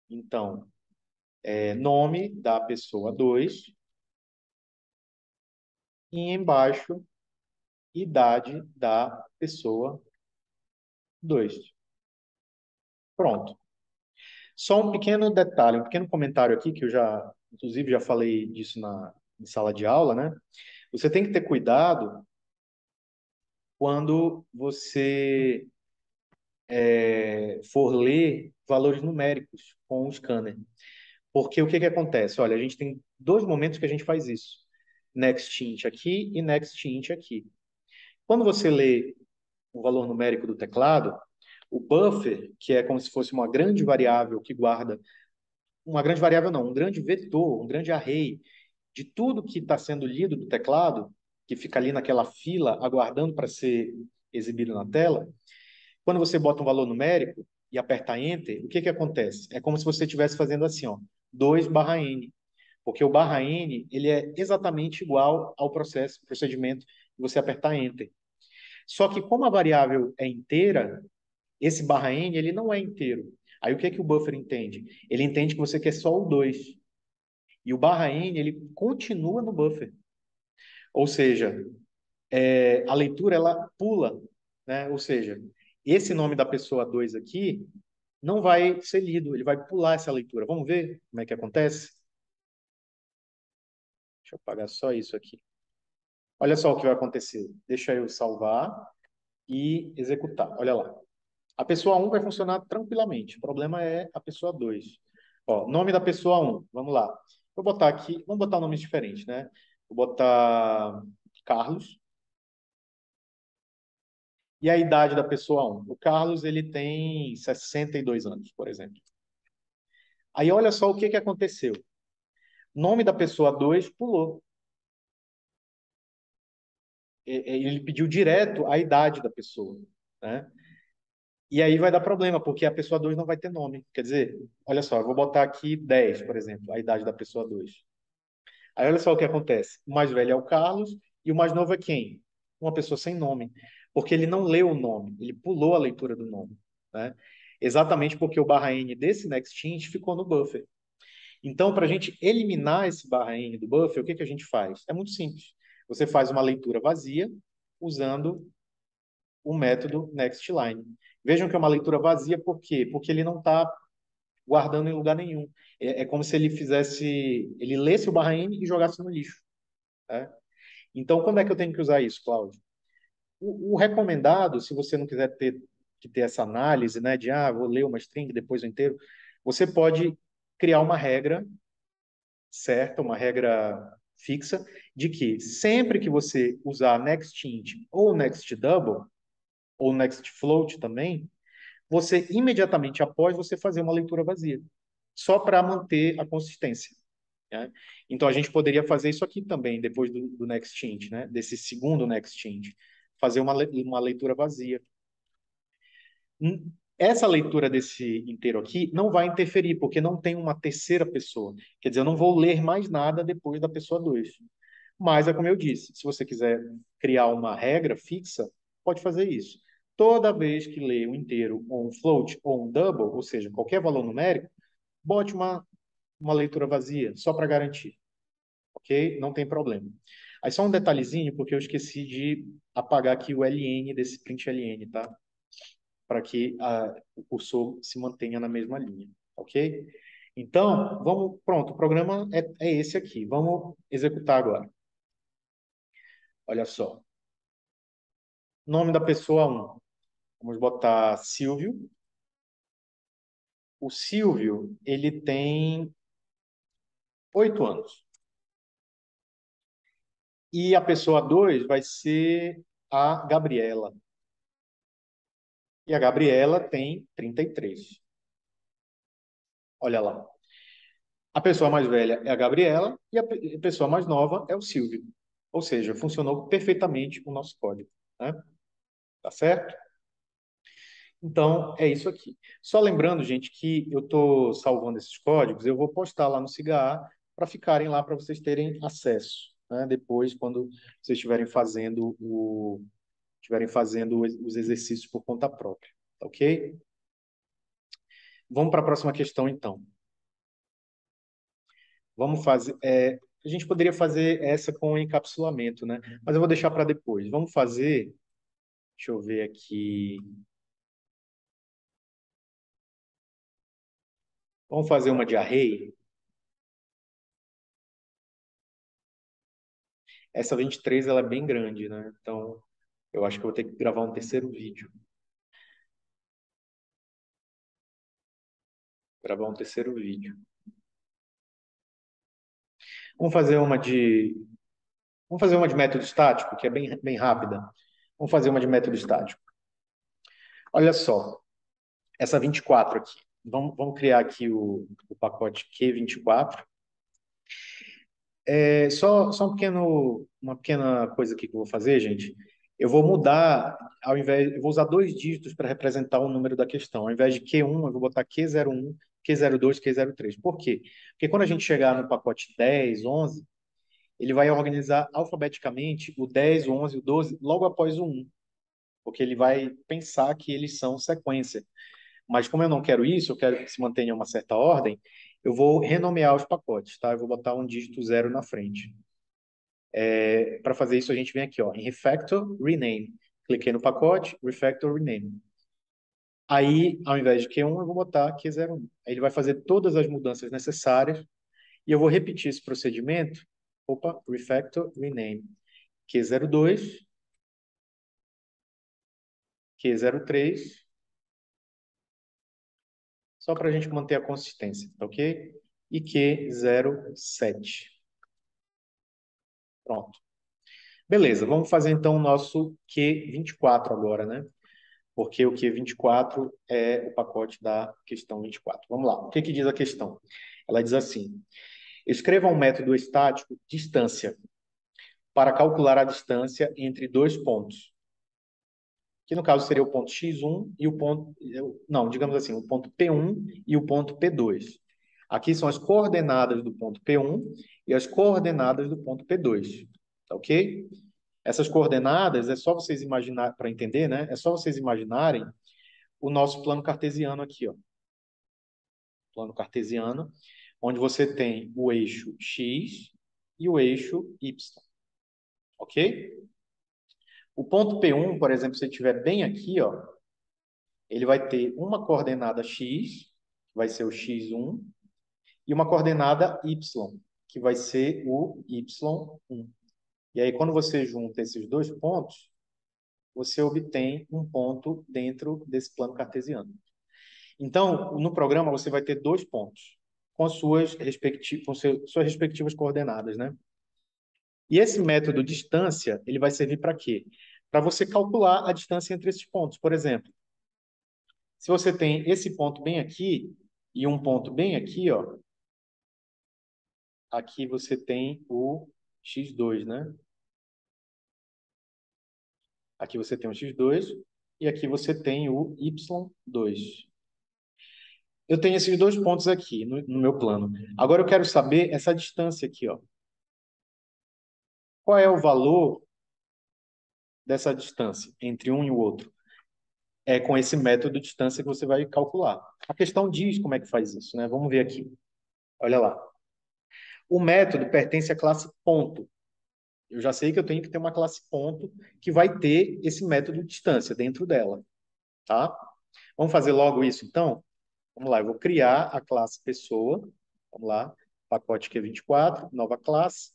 Então, nome da pessoa 2 e embaixo, idade da pessoa 2. Pronto. Só um pequeno detalhe, um pequeno comentário aqui, que eu já, inclusive, já falei disso em sala de aula, né? Você tem que ter cuidado quando você for ler valores numéricos com o scanner. Porque o que que acontece? Olha, a gente tem dois momentos que a gente faz isso. Next int aqui e next int aqui. Quando você lê o valor numérico do teclado, o buffer, que é como se fosse uma grande variável que guarda, uma grande variável não, um grande vetor, um grande array de tudo que está sendo lido do teclado, que fica ali naquela fila aguardando para ser exibido na tela, quando você bota um valor numérico e aperta Enter, o que que acontece? É como se você estivesse fazendo assim, ó, 2/n. Porque o barra N, ele é exatamente igual ao procedimento de você apertar Enter. Só que como a variável é inteira, esse barra N, ele não é inteiro. Aí o que é que o buffer entende? Ele entende que você quer só o 2. E o barra N, ele continua no buffer. Ou seja, a leitura, ela pula, né? Ou seja, esse nome da pessoa 2 aqui não vai ser lido, ele vai pular essa leitura. Vamos ver como é que acontece? Deixa eu apagar só isso aqui. Olha só o que vai acontecer. Deixa eu salvar e executar. Olha lá. A pessoa 1 vai funcionar tranquilamente. O problema é a pessoa 2. Ó, nome da pessoa 1. Vamos lá. Vou botar aqui, vamos botar nomes diferentes, né? Vou botar Carlos. E a idade da pessoa 1. O Carlos, ele tem 62 anos, por exemplo. Aí olha só o que que aconteceu. Nome da pessoa 2 pulou. ele pediu direto a idade da pessoa, né? E aí vai dar problema, porque a pessoa 2 não vai ter nome. Quer dizer, olha só, eu vou botar aqui 10, por exemplo, a idade da pessoa 2. Aí olha só o que acontece. O mais velho é o Carlos e o mais novo é quem? Uma pessoa sem nome. Porque ele não leu o nome, ele pulou a leitura do nome, né? Exatamente porque o barra N desse NextInt ficou no buffer. Então, para a gente eliminar esse barra N do buffer, o que que a gente faz? É muito simples. Você faz uma leitura vazia usando o método nextLine. Vejam que é uma leitura vazia, por quê? Porque ele não está guardando em lugar nenhum. É como se ele fizesse, ele lesse o barra N e jogasse no lixo, né? Então, como é que eu tenho que usar isso, Cláudio? O recomendado, se você não quiser ter essa análise, né, de vou ler uma string, depois o inteiro, você pode criar uma regra certa, uma regra fixa, de que sempre que você usar nextInt ou nextDouble, ou nextFloat também, você imediatamente após você fazer uma leitura vazia, só para manter a consistência, né? Então a gente poderia fazer isso aqui também depois do nextInt, né? Desse segundo nextInt, fazer uma leitura vazia. Essa leitura desse inteiro aqui não vai interferir, porque não tem uma terceira pessoa. Quer dizer, eu não vou ler mais nada depois da pessoa 2. Mas é como eu disse, se você quiser criar uma regra fixa, pode fazer isso. Toda vez que lê um inteiro, ou um float, ou um double, ou seja, qualquer valor numérico, bote uma leitura vazia, só para garantir. Ok? Não tem problema. Aí só um detalhezinho, porque eu esqueci de apagar aqui o ln desse print ln, tá? Para que o cursor se mantenha na mesma linha. Ok? Então, vamos, pronto, o programa é esse aqui. Vamos executar agora. Olha só. Nome da pessoa 1. Vamos botar Silvio. O Silvio, ele tem 8 anos. E a pessoa 2 vai ser a Gabriela. E a Gabriela tem 33. Olha lá. A pessoa mais velha é a Gabriela e a pessoa mais nova é o Silvio. Ou seja, funcionou perfeitamente o nosso código, né? Tá certo? Então, é isso aqui. Só lembrando, gente, que eu estou salvando esses códigos, eu vou postar lá no SIGA para ficarem lá para vocês terem acesso, né? Depois, quando vocês estiverem fazendo os exercícios por conta própria, tá ok? Vamos para a próxima questão, então. Vamos fazer. A gente poderia fazer essa com encapsulamento, né? Mas eu vou deixar para depois. Vamos fazer. Deixa eu ver aqui. Vamos fazer uma de array. Essa 23 ela é bem grande, né? Então, eu acho que eu vou ter que gravar um terceiro vídeo. Gravar um terceiro vídeo. Vamos fazer uma de. Vamos fazer uma de método estático, que é bem rápida. Vamos fazer uma de método estático. Olha só, essa 24 aqui. Vamos criar aqui o pacote Q24. Só uma pequena coisa aqui que eu vou fazer, gente. Eu vou mudar, eu vou usar 2 dígitos para representar o número da questão. Ao invés de Q1, eu vou botar Q01, Q02, Q03. Por quê? Porque quando a gente chegar no pacote 10, 11, ele vai organizar alfabeticamente o 10, o 11 e o 12 logo após o 1, porque ele vai pensar que eles são sequência. Mas como eu não quero isso, eu quero que se mantenha uma certa ordem, eu vou renomear os pacotes, tá? Eu vou botar um dígito 0 na frente. Para fazer isso, a gente vem aqui, ó, em Refactor, Rename. Cliquei no pacote, Refactor, Rename. Aí, ao invés de Q1, eu vou botar Q01. Aí ele vai fazer todas as mudanças necessárias e eu vou repetir esse procedimento. Opa, Refactor, Rename. Q02, Q03, só para a gente manter a consistência, tá ok? E Q07. Pronto. Beleza, vamos fazer então o nosso Q24 agora, né? Porque o Q24 é o pacote da questão 24. Vamos lá. O que que diz a questão? Ela diz assim: escreva um método estático distância para calcular a distância entre dois pontos, que no caso seria o ponto x1 e o ponto, não, digamos assim, o ponto P1 e o ponto P2. Aqui são as coordenadas do ponto P1 e as coordenadas do ponto P2, tá ok? Essas coordenadas é só vocês imaginar, para entender, né? É só vocês imaginarem o nosso plano cartesiano aqui, ó. Plano cartesiano, onde você tem o eixo x e o eixo y, ok? O ponto P1, por exemplo, se ele estiver bem aqui, ó, ele vai ter uma coordenada x, que vai ser o x1, e uma coordenada y, que vai ser o y1. E aí, quando você junta esses dois pontos, você obtém um ponto dentro desse plano cartesiano. Então, no programa, você vai ter dois pontos, com suas respectivas coordenadas, né? E esse método distância, ele vai servir para quê? Para você calcular a distância entre esses pontos. Por exemplo, se você tem esse ponto bem aqui e um ponto bem aqui, ó, aqui você tem o x2, né? Aqui você tem o x2 e aqui você tem o y2. Eu tenho esses dois pontos aqui no meu plano. Agora eu quero saber essa distância aqui, ó. Qual é o valor dessa distância entre um e o outro? É com esse método de distância que você vai calcular. A questão diz como é que faz isso, né? Vamos ver aqui. Olha lá. O método pertence à classe ponto. Eu já sei que eu tenho que ter uma classe ponto que vai ter esse método de distância dentro dela, tá? Vamos fazer logo isso, então? Vamos lá, eu vou criar a classe pessoa. Vamos lá, pacote Q24, nova classe,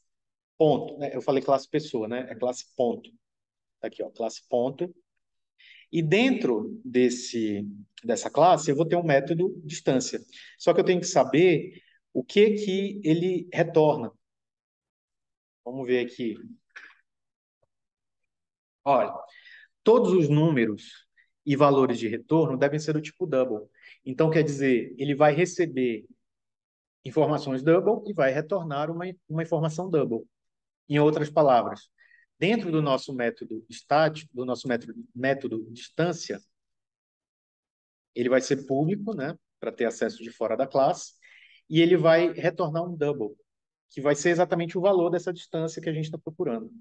ponto. Eu falei classe pessoa, né? É classe ponto. Tá aqui, ó, classe ponto. E dentro dessa classe, eu vou ter um método distância. Só que eu tenho que saber o que ele retorna. Vamos ver aqui. Olha, todos os números e valores de retorno devem ser do tipo double. Então, quer dizer, ele vai receber informações double e vai retornar uma informação double. Em outras palavras, dentro do nosso método estático, do nosso método distância, ele vai ser público, né, para ter acesso de fora da classe, e ele vai retornar um double, que vai ser exatamente o valor dessa distância que a gente está procurando.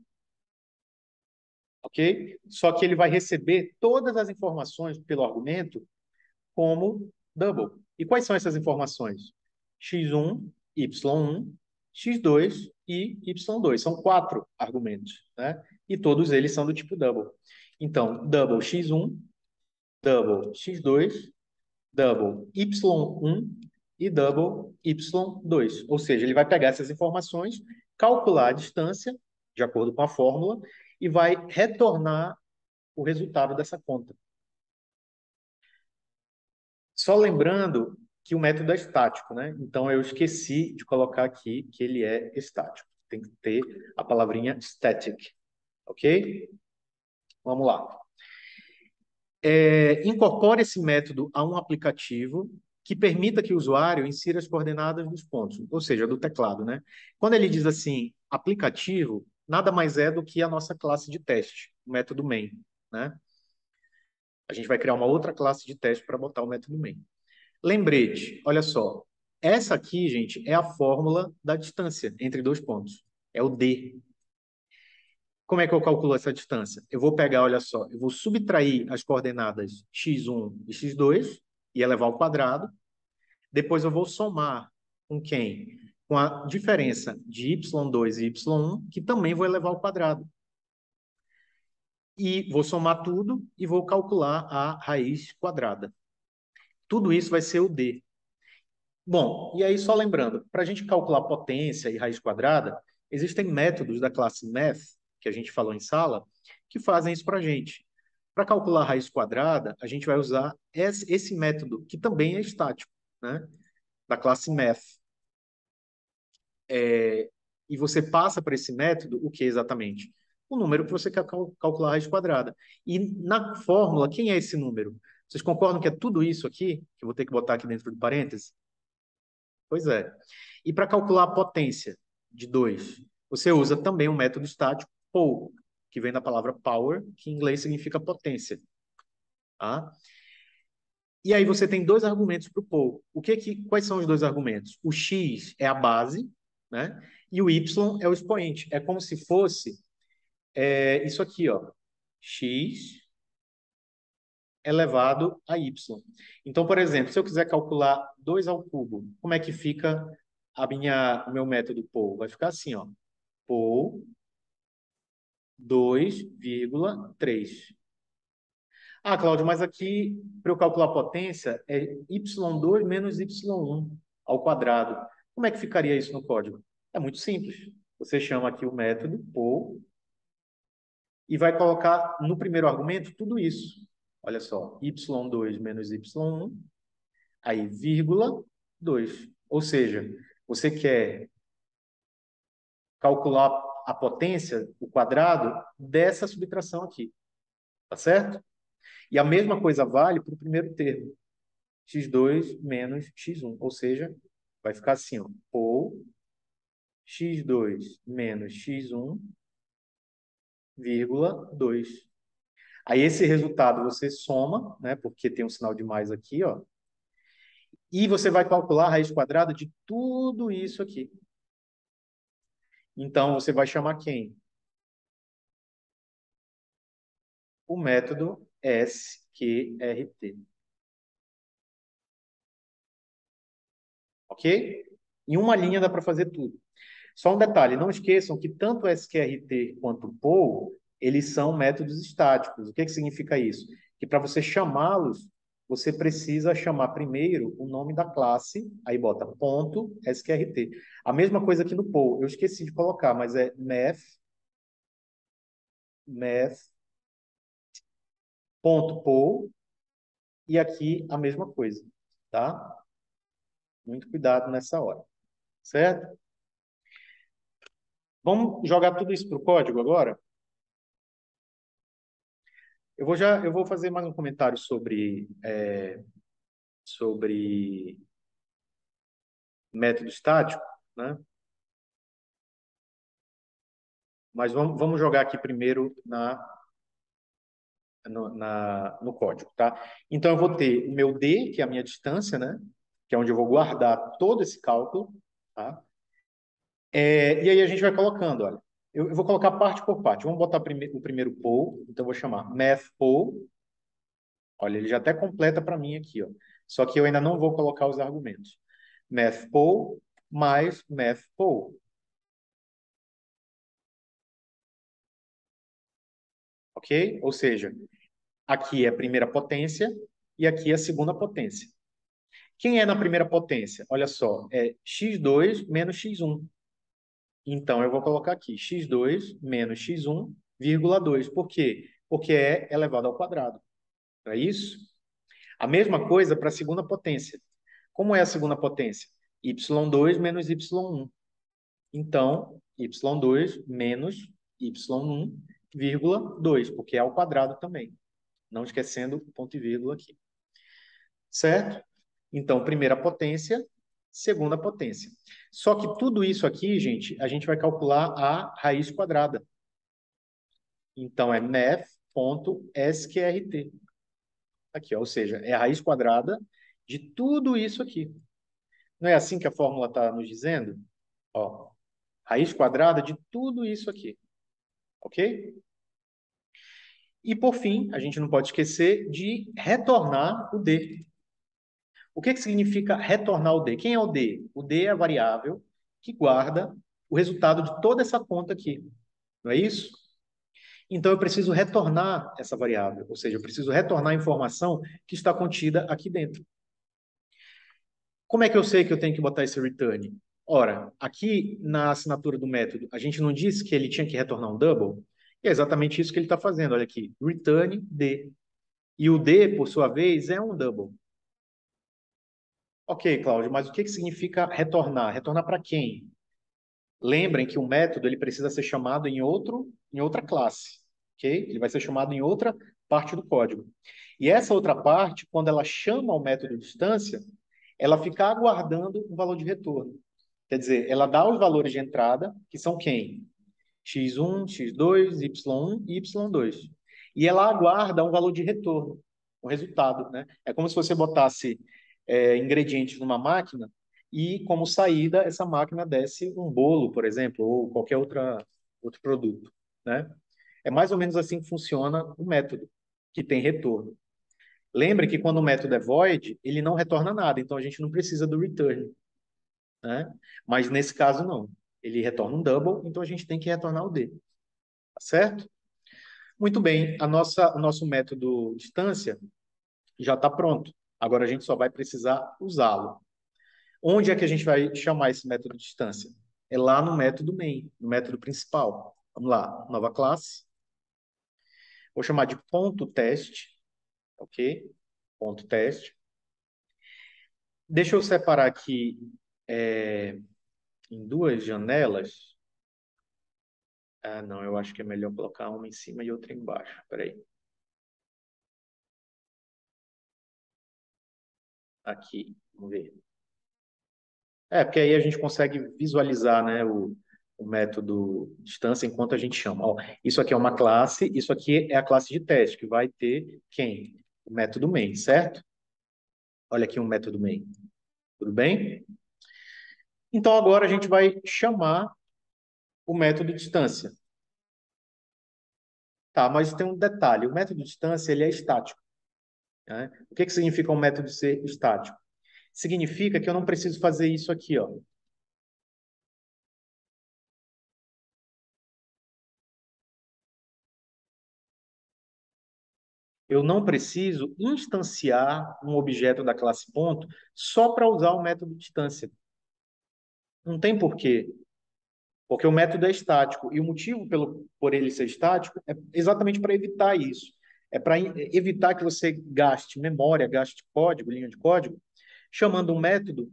Ok? Só que ele vai receber todas as informações pelo argumento como double. E quais são essas informações? x1, y1, x2 e y2. São quatro argumentos, né? E todos eles são do tipo double. Então, double x1, double x2, double y1 e double y2. Ou seja, ele vai pegar essas informações, calcular a distância, de acordo com a fórmula, e vai retornar o resultado dessa conta. Só lembrando que o método é estático, né? Então eu esqueci de colocar aqui que ele é estático. Tem que ter a palavrinha static, ok? Vamos lá. Incorpore esse método a um aplicativo que permita que o usuário insira as coordenadas dos pontos, ou seja, do teclado, né? Quando ele diz assim, aplicativo, nada mais é do que a nossa classe de teste, o método main, né? A gente vai criar uma outra classe de teste para botar o método main. Lembrete, olha só. Essa aqui, gente, é a fórmula da distância entre dois pontos. É o D. Como é que eu calculo essa distância? Eu vou pegar, olha só, eu vou subtrair as coordenadas x1 e x2 e elevar ao quadrado. Depois eu vou somar com quem? Com a diferença de y2 e y1, que também vou elevar ao quadrado. E vou somar tudo e vou calcular a raiz quadrada. Tudo isso vai ser o D. Bom, e aí só lembrando, para a gente calcular potência e raiz quadrada, existem métodos da classe Math, que a gente falou em sala, que fazem isso para a gente. Para calcular a raiz quadrada, a gente vai usar esse método, que também é estático, né? Da classe Math. E você passa para esse método o que exatamente? O número que você quer calcular a raiz quadrada. E na fórmula, quem é esse número? Vocês concordam que é tudo isso aqui, que eu vou ter que botar aqui dentro de parênteses? Pois é. E para calcular a potência de 2, você usa também o método estático poll, que vem da palavra power, que em inglês significa potência. Tá? E aí você tem dois argumentos para o poll. Quais são os dois argumentos? O x é a base, né? E o y é o expoente. É como se fosse isso aqui, ó, x elevado a y. Então, por exemplo, se eu quiser calcular 2 ao cubo, como é que fica o meu método poll? Vai ficar assim, ó, poll 2,3. Ah, Cláudio, mas aqui, para eu calcular a potência, é y2 menos y1 ao quadrado. Como é que ficaria isso no código? É muito simples. Você chama aqui o método poll e vai colocar no primeiro argumento tudo isso. Olha só, y2 menos y1, aí vírgula 2. Ou seja, você quer calcular a potência, o quadrado, dessa subtração aqui. Tá certo? E a mesma coisa vale para o primeiro termo. X2 menos x1. Ou seja, vai ficar assim, ó, ou x2 menos x1, vírgula 2. Aí esse resultado você soma, né, porque tem um sinal de mais aqui, ó, e você vai calcular a raiz quadrada de tudo isso aqui. Então, você vai chamar quem? O método SQRT. Ok? Em uma linha dá para fazer tudo. Só um detalhe, não esqueçam que tanto o SQRT quanto o POU, eles são métodos estáticos. O que significa isso? Que para você chamá-los, você precisa chamar primeiro o nome da classe, aí bota ponto SQRT. A mesma coisa aqui no POU. Eu esqueci de colocar, mas é math.poll, e aqui a mesma coisa, tá? Muito cuidado nessa hora, certo? Vamos jogar tudo isso para o código agora? Eu vou fazer mais um comentário sobre método estático, né? Mas vamos jogar aqui primeiro no código, tá? Então eu vou ter o meu D, que é a minha distância, né? Que é onde eu vou guardar todo esse cálculo, tá? E aí a gente vai colocando, olha. Eu vou colocar parte por parte. Vamos botar o primeiro poll, então eu vou chamar math poll. Olha, ele já até completa para mim aqui, ó. Só que eu ainda não vou colocar os argumentos. Math poll mais math poll. Ok? Ou seja, aqui é a primeira potência e aqui é a segunda potência. Quem é na primeira potência? Olha só, é x2 menos x1. Então, eu vou colocar aqui x2 menos x1, vírgula 2. Por quê? Porque é elevado ao quadrado. Não é isso? A mesma coisa para a segunda potência. Como é a segunda potência? y2 menos y1. Então, y2 menos y1, vírgula 2, porque é ao quadrado também. Não esquecendo o ponto e vírgula aqui. Certo? Então, primeira potência, segunda potência. Só que tudo isso aqui, gente, a gente vai calcular a raiz quadrada. Então, é math.sqrt. Aqui, ó, ou seja, é a raiz quadrada de tudo isso aqui. Não é assim que a fórmula está nos dizendo? Ó, raiz quadrada de tudo isso aqui. Ok? E, por fim, a gente não pode esquecer de retornar o D. O que significa retornar o D? Quem é o D? O D é a variável que guarda o resultado de toda essa conta aqui. Não é isso? Então, eu preciso retornar essa variável, ou seja, eu preciso retornar a informação que está contida aqui dentro. Como é que eu sei que eu tenho que botar esse return? Ora, aqui na assinatura do método, a gente não disse que ele tinha que retornar um double? E é exatamente isso que ele está fazendo. Olha aqui, return D. E o D, por sua vez, é um double. Ok, Cláudio, mas o que significa retornar? Retornar para quem? Lembrem que o método ele precisa ser chamado em outra classe, ok? Ele vai ser chamado em outra parte do código. E essa outra parte, quando ela chama o método distância, ela fica aguardando um valor de retorno. Quer dizer, ela dá os valores de entrada, que são quem? X1, X2, Y1 e Y2. E ela aguarda um valor de retorno, um resultado, né? É como se você botasse ingredientes numa máquina e, como saída, essa máquina desse um bolo, por exemplo, ou qualquer outro produto, né? É mais ou menos assim que funciona o método, que tem retorno. Lembre que quando o método é void, ele não retorna nada, então a gente não precisa do return, né? Mas nesse caso não. Ele retorna um double, então a gente tem que retornar o D, tá certo? Muito bem, o nosso método distância já está pronto. Agora a gente só vai precisar usá-lo. Onde é que a gente vai chamar esse método distância? É lá no método main, no método principal. Vamos lá, nova classe. Vou chamar de ponto teste, ok? Ponto teste. Deixa eu separar aqui é, em duas janelas. Ah, não, eu acho que é melhor colocar uma em cima e outra embaixo. Peraí. Aqui, vamos ver. Porque aí a gente consegue visualizar, né, o método distância enquanto a gente chama. Ó, isso aqui é uma classe, isso aqui é a classe de teste, que vai ter quem? O método main, certo? Olha aqui o método main. Tudo bem? Então agora a gente vai chamar o método distância. Tá, mas tem um detalhe. O método distância, ele é estático, né? O que que significa um método ser estático? Significa que eu não preciso fazer isso aqui, ó. Eu não preciso instanciar um objeto da classe ponto só para usar o método distância. Não tem porquê, porque o método é estático e o motivo por ele ser estático é exatamente para evitar isso. É para evitar que você gaste memória, gaste código, linha de código, chamando um método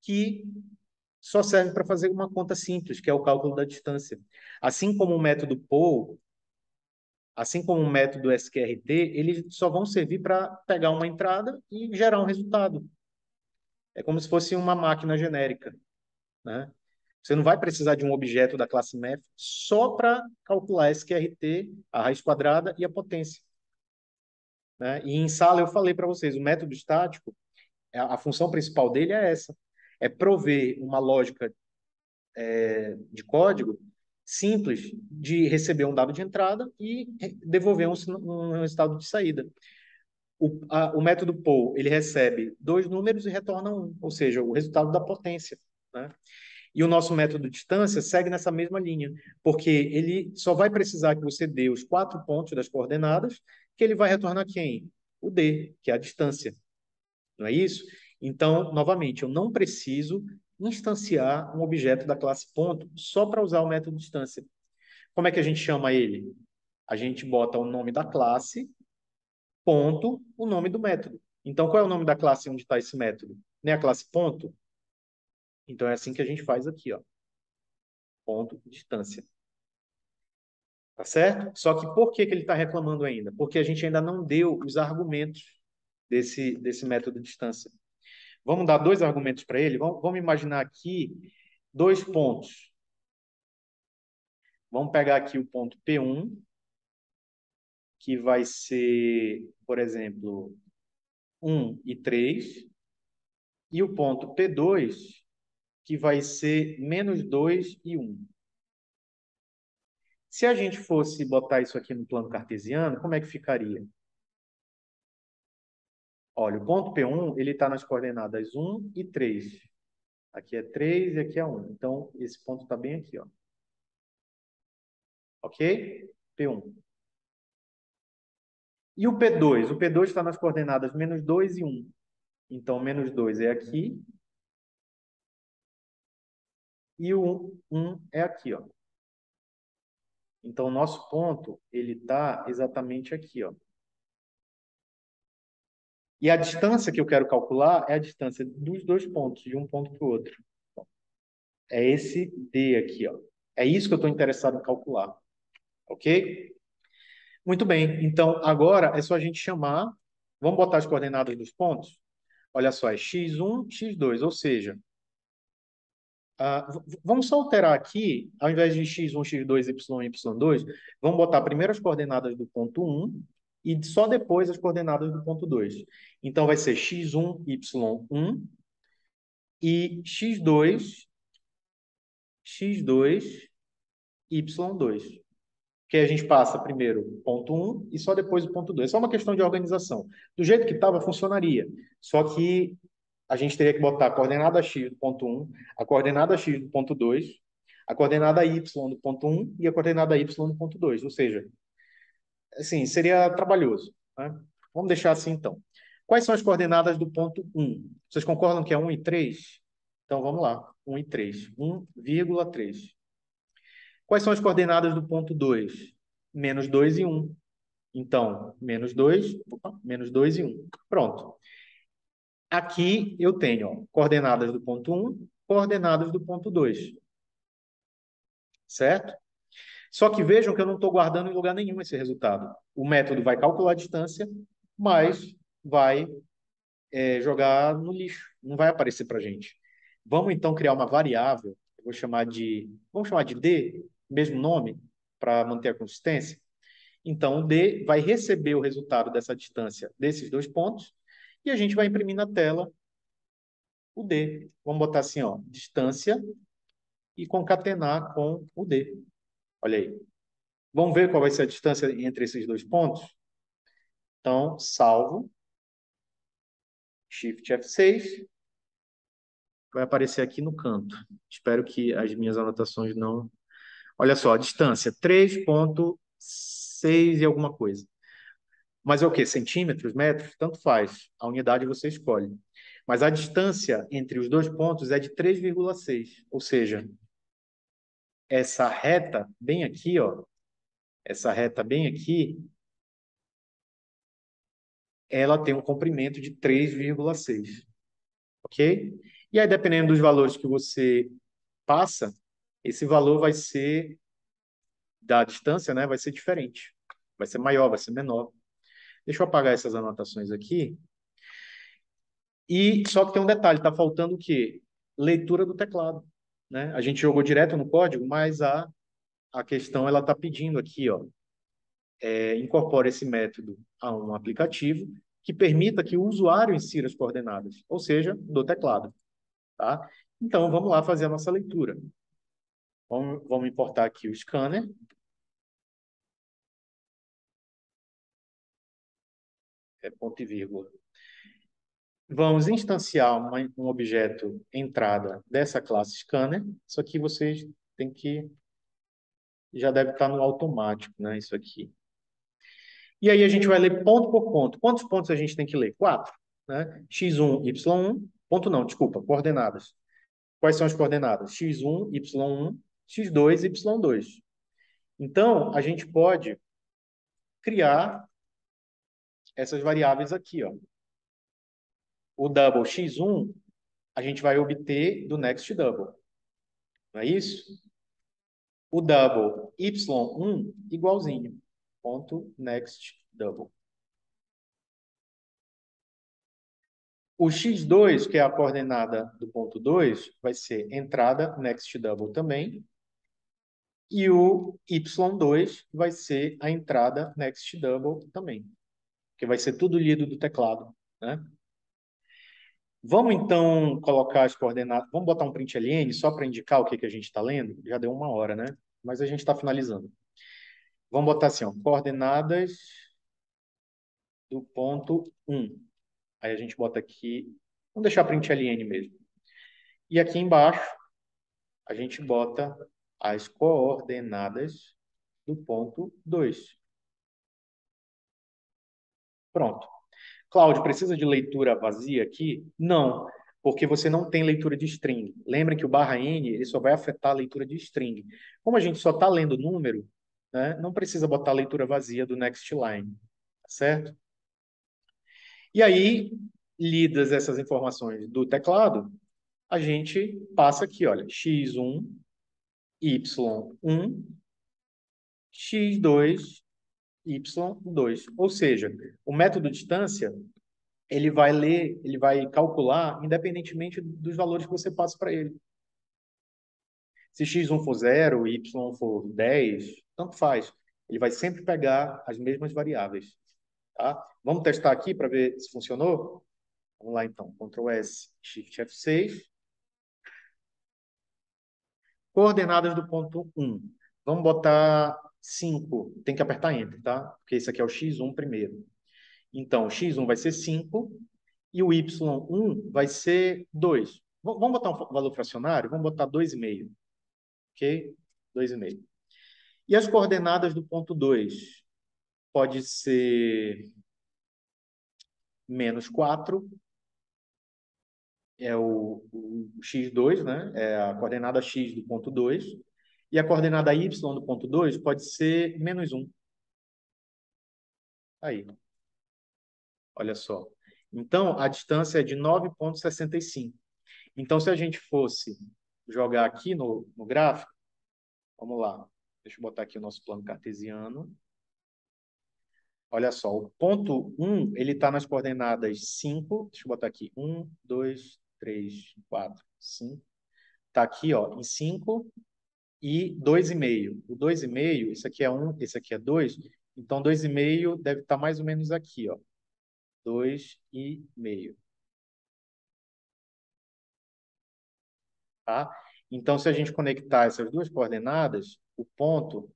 que só serve para fazer uma conta simples, que é o cálculo da distância. Assim como o método poll, assim como o método SQRT, eles só vão servir para pegar uma entrada e gerar um resultado. É como se fosse uma máquina genérica, né? Você não vai precisar de um objeto da classe math só para calcular SQRT, a raiz quadrada e a potência, né? E em sala eu falei para vocês, o método estático, a função principal dele é essa, é prover uma lógica de código simples de receber um dado de entrada e devolver um resultado de saída. O método poll, ele recebe dois números e retorna um, ou seja, o resultado da potência, né? E o nosso método distância segue nessa mesma linha, porque ele só vai precisar que você dê os 4 pontos das coordenadas, que ele vai retornar quem? O D, que é a distância. Não é isso? Então, novamente, eu não preciso instanciar um objeto da classe ponto só para usar o método distância. Como é que a gente chama ele? A gente bota o nome da classe, ponto, o nome do método. Então, qual é o nome da classe onde está esse método? Não é a classe ponto? Então, é assim que a gente faz aqui, ó. Ponto, distância. Tá certo? Só que por que que ele está reclamando ainda? Porque a gente ainda não deu os argumentos desse método de distância. Vamos dar dois argumentos para ele? Vamos imaginar aqui dois pontos. Vamos pegar aqui o ponto P1, que vai ser, por exemplo, 1 e 3, e o ponto P2, que vai ser -2 e 1. Se a gente fosse botar isso aqui no plano cartesiano, como é que ficaria? Olha, o ponto P1, ele está nas coordenadas 1 e 3. Aqui é 3 e aqui é 1. Então, esse ponto está bem aqui, ó. Ok? P1. E o P2? O P2 está nas coordenadas -2 e 1. Então, -2 é aqui. E o 1 é aqui, ó. Então, o nosso ponto, ele está exatamente aqui, ó. E a distância que eu quero calcular é a distância dos dois pontos, de um ponto para o outro. É esse D aqui, ó. É isso que eu estou interessado em calcular. Ok? Muito bem. Então, agora é só a gente chamar. Vamos botar as coordenadas dos pontos? Olha só, é x1, x2, ou seja, Vamos só alterar aqui, ao invés de x1, x2, y1, y2, vamos botar primeiro as coordenadas do ponto 1 e só depois as coordenadas do ponto 2. Então, vai ser x1, y1 e x2, y2. Que a gente passa primeiro o ponto 1 e só depois o ponto 2. É só uma questão de organização. Do jeito que estava, funcionaria. Só que a gente teria que botar a coordenada x do ponto 1, a coordenada x do ponto 2, a coordenada y do ponto 1 e a coordenada y do ponto 2. Ou seja, assim, seria trabalhoso, né? Vamos deixar assim, então. Quais são as coordenadas do ponto 1? Vocês concordam que é 1 e 3? Então, vamos lá. 1 e 3. 1,3. Quais são as coordenadas do ponto 2? Menos 2 e 1. Então, menos 2 e 1. Pronto. Aqui eu tenho ó, coordenadas do ponto 1, coordenadas do ponto 2. Certo? Só que vejam que eu não estou guardando em lugar nenhum esse resultado. O método vai calcular a distância, mas vai jogar no lixo. Não vai aparecer para a gente. Vamos então criar uma variável. Vamos chamar de D, mesmo nome, para manter a consistência. Então, o D vai receber o resultado dessa distância desses dois pontos e a gente vai imprimir na tela o D. Vamos botar assim, ó, distância e concatenar com o D. Olha aí. Vamos ver qual vai ser a distância entre esses dois pontos? Então, salvo, Shift F6, vai aparecer aqui no canto. Espero que as minhas anotações não... Olha só, a distância, 3,6 e alguma coisa. Mas é o quê? Centímetros, metros? Tanto faz. A unidade você escolhe. Mas a distância entre os dois pontos é de 3,6. Ou seja, essa reta bem aqui, ó, essa reta bem aqui, ela tem um comprimento de 3,6. Ok? E aí, dependendo dos valores que você passa, esse valor vai ser, da distância, né, vai ser diferente. Vai ser maior, vai ser menor. Deixa eu apagar essas anotações aqui. E só que tem um detalhe, está faltando o quê? Leitura do teclado, né? A gente jogou direto no código, mas a questão ela está pedindo aqui, ó, incorpora esse método a um aplicativo que permita que o usuário insira as coordenadas, ou seja, do teclado, tá? Então, vamos lá fazer a nossa leitura. Vamos importar aqui o scanner. Ponto e vírgula. Vamos instanciar um objeto entrada dessa classe scanner. Isso aqui vocês têm que... Já deve estar no automático, né? Isso aqui. E aí a gente vai ler ponto por ponto. Quantos pontos a gente tem que ler? 4, né? X1, Y1. Ponto não, desculpa, coordenadas. Quais são as coordenadas? X1, Y1, X2, Y2. Então, a gente pode criar essas variáveis aqui, ó. O double X1, a gente vai obter do next double. Não é isso? O double Y1 igualzinho. Ponto next double. O x2, que é a coordenada do ponto 2, vai ser entrada next double também. E o y2 vai ser a entrada next double também. Que vai ser tudo lido do teclado, né? Vamos então colocar as coordenadas. Vamos botar um print ln só para indicar o que, que a gente está lendo? Já deu 1 hora, né? Mas a gente está finalizando. Vamos botar assim, ó, coordenadas do ponto 1. Aí a gente bota aqui, vamos deixar print ln mesmo. E aqui embaixo, a gente bota as coordenadas do ponto 2. Pronto. Cláudio, precisa de leitura vazia aqui? Não, porque você não tem leitura de string. Lembra que o /n ele só vai afetar a leitura de string. Como a gente só está lendo número, né, não precisa botar a leitura vazia do next line, tá certo? E aí, lidas essas informações do teclado, a gente passa aqui, olha, x1, y1, x2, y2. Ou seja, o método distância, ele vai ler, ele vai calcular independentemente dos valores que você passa para ele. Se x1 for 0 e y for 10, tanto faz. Ele vai sempre pegar as mesmas variáveis. Tá? Vamos testar aqui para ver se funcionou? Vamos lá, então. Ctrl S, Shift F6. Coordenadas do ponto 1. Vamos botar 5. Tem que apertar Enter, tá? Porque esse aqui é o x1 primeiro. Então, o x1 vai ser 5 e o y1 vai ser 2. Vamos botar um valor fracionário? Vamos botar 2,5. Ok? 2,5. E as coordenadas do ponto 2? Pode ser -4, é o x2, né? É a coordenada x do ponto 2. E a coordenada y do ponto 2 pode ser -1. Aí, olha só. Então, a distância é de 9,65. Então, se a gente fosse jogar aqui no gráfico, vamos lá. Deixa eu botar aqui o nosso plano cartesiano. Olha só, o ponto 1, ele está nas coordenadas 5. Deixa eu botar aqui. 1, 2, 3, 4, 5. Está aqui, ó, em 5 e 2,5. O 2,5, esse aqui é 1, esse aqui é 2. Então, 2,5 deve estar mais ou menos aqui, ó. 2,5. Tá? Então, se a gente conectar essas duas coordenadas, o ponto,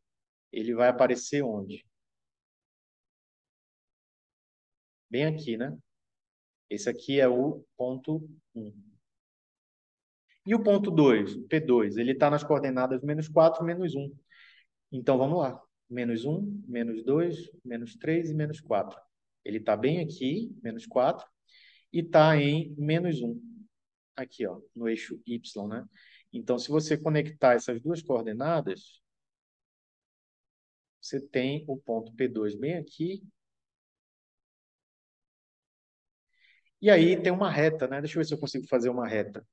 ele vai aparecer onde? Bem aqui, né? Esse aqui é o ponto 1. E o ponto 2, P2, ele está nas coordenadas -4, -1. Então, vamos lá. -1, -2, -3 e -4. Ele está bem aqui, -4, e está em -1. Aqui, ó, no eixo Y, né? Então, se você conectar essas duas coordenadas, você tem o ponto P2 bem aqui. E aí tem uma reta, né? Deixa eu ver se eu consigo fazer uma reta.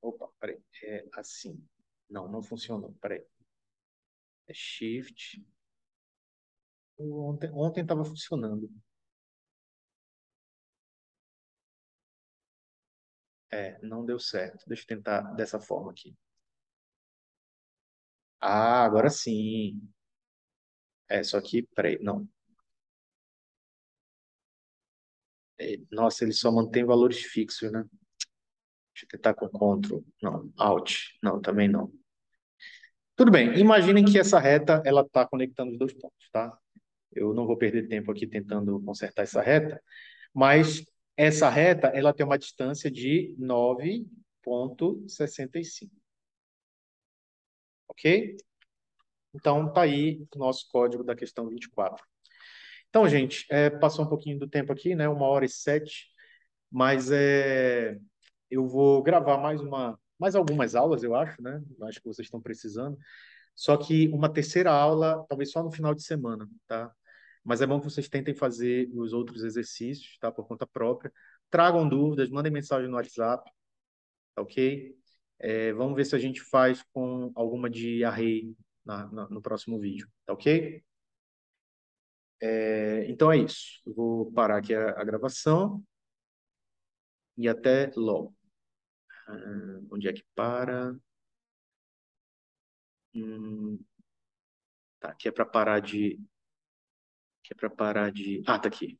Opa, peraí. É assim. Não, não funcionou. Peraí. É Shift. Ontem estava funcionando. É, não deu certo. Deixa eu tentar dessa forma aqui. Ah, agora sim. É, só que, peraí, não. É, nossa, ele só mantém valores fixos, né? Deixa eu tentar com Ctrl. Não, Alt. Não, também não. Tudo bem. Imaginem que essa reta, ela está conectando os dois pontos, tá? Eu não vou perder tempo aqui tentando consertar essa reta, mas essa reta, ela tem uma distância de 9,65. Ok? Então, tá aí o nosso código da questão 24. Então, gente, passou um pouquinho do tempo aqui, né? 1h07, mas eu vou gravar mais algumas aulas, eu acho, né? Eu acho que vocês estão precisando. Só que uma terceira aula, talvez só no final de semana, tá? Mas é bom que vocês tentem fazer os outros exercícios, tá? Por conta própria. Tragam dúvidas, mandem mensagem no WhatsApp, tá ok? Vamos ver se a gente faz com alguma de array no próximo vídeo, tá ok? Então é isso. Eu vou parar aqui a gravação e até logo. Onde é que para? Tá, aqui é para parar de. Aqui é para parar de. Ah, tá aqui.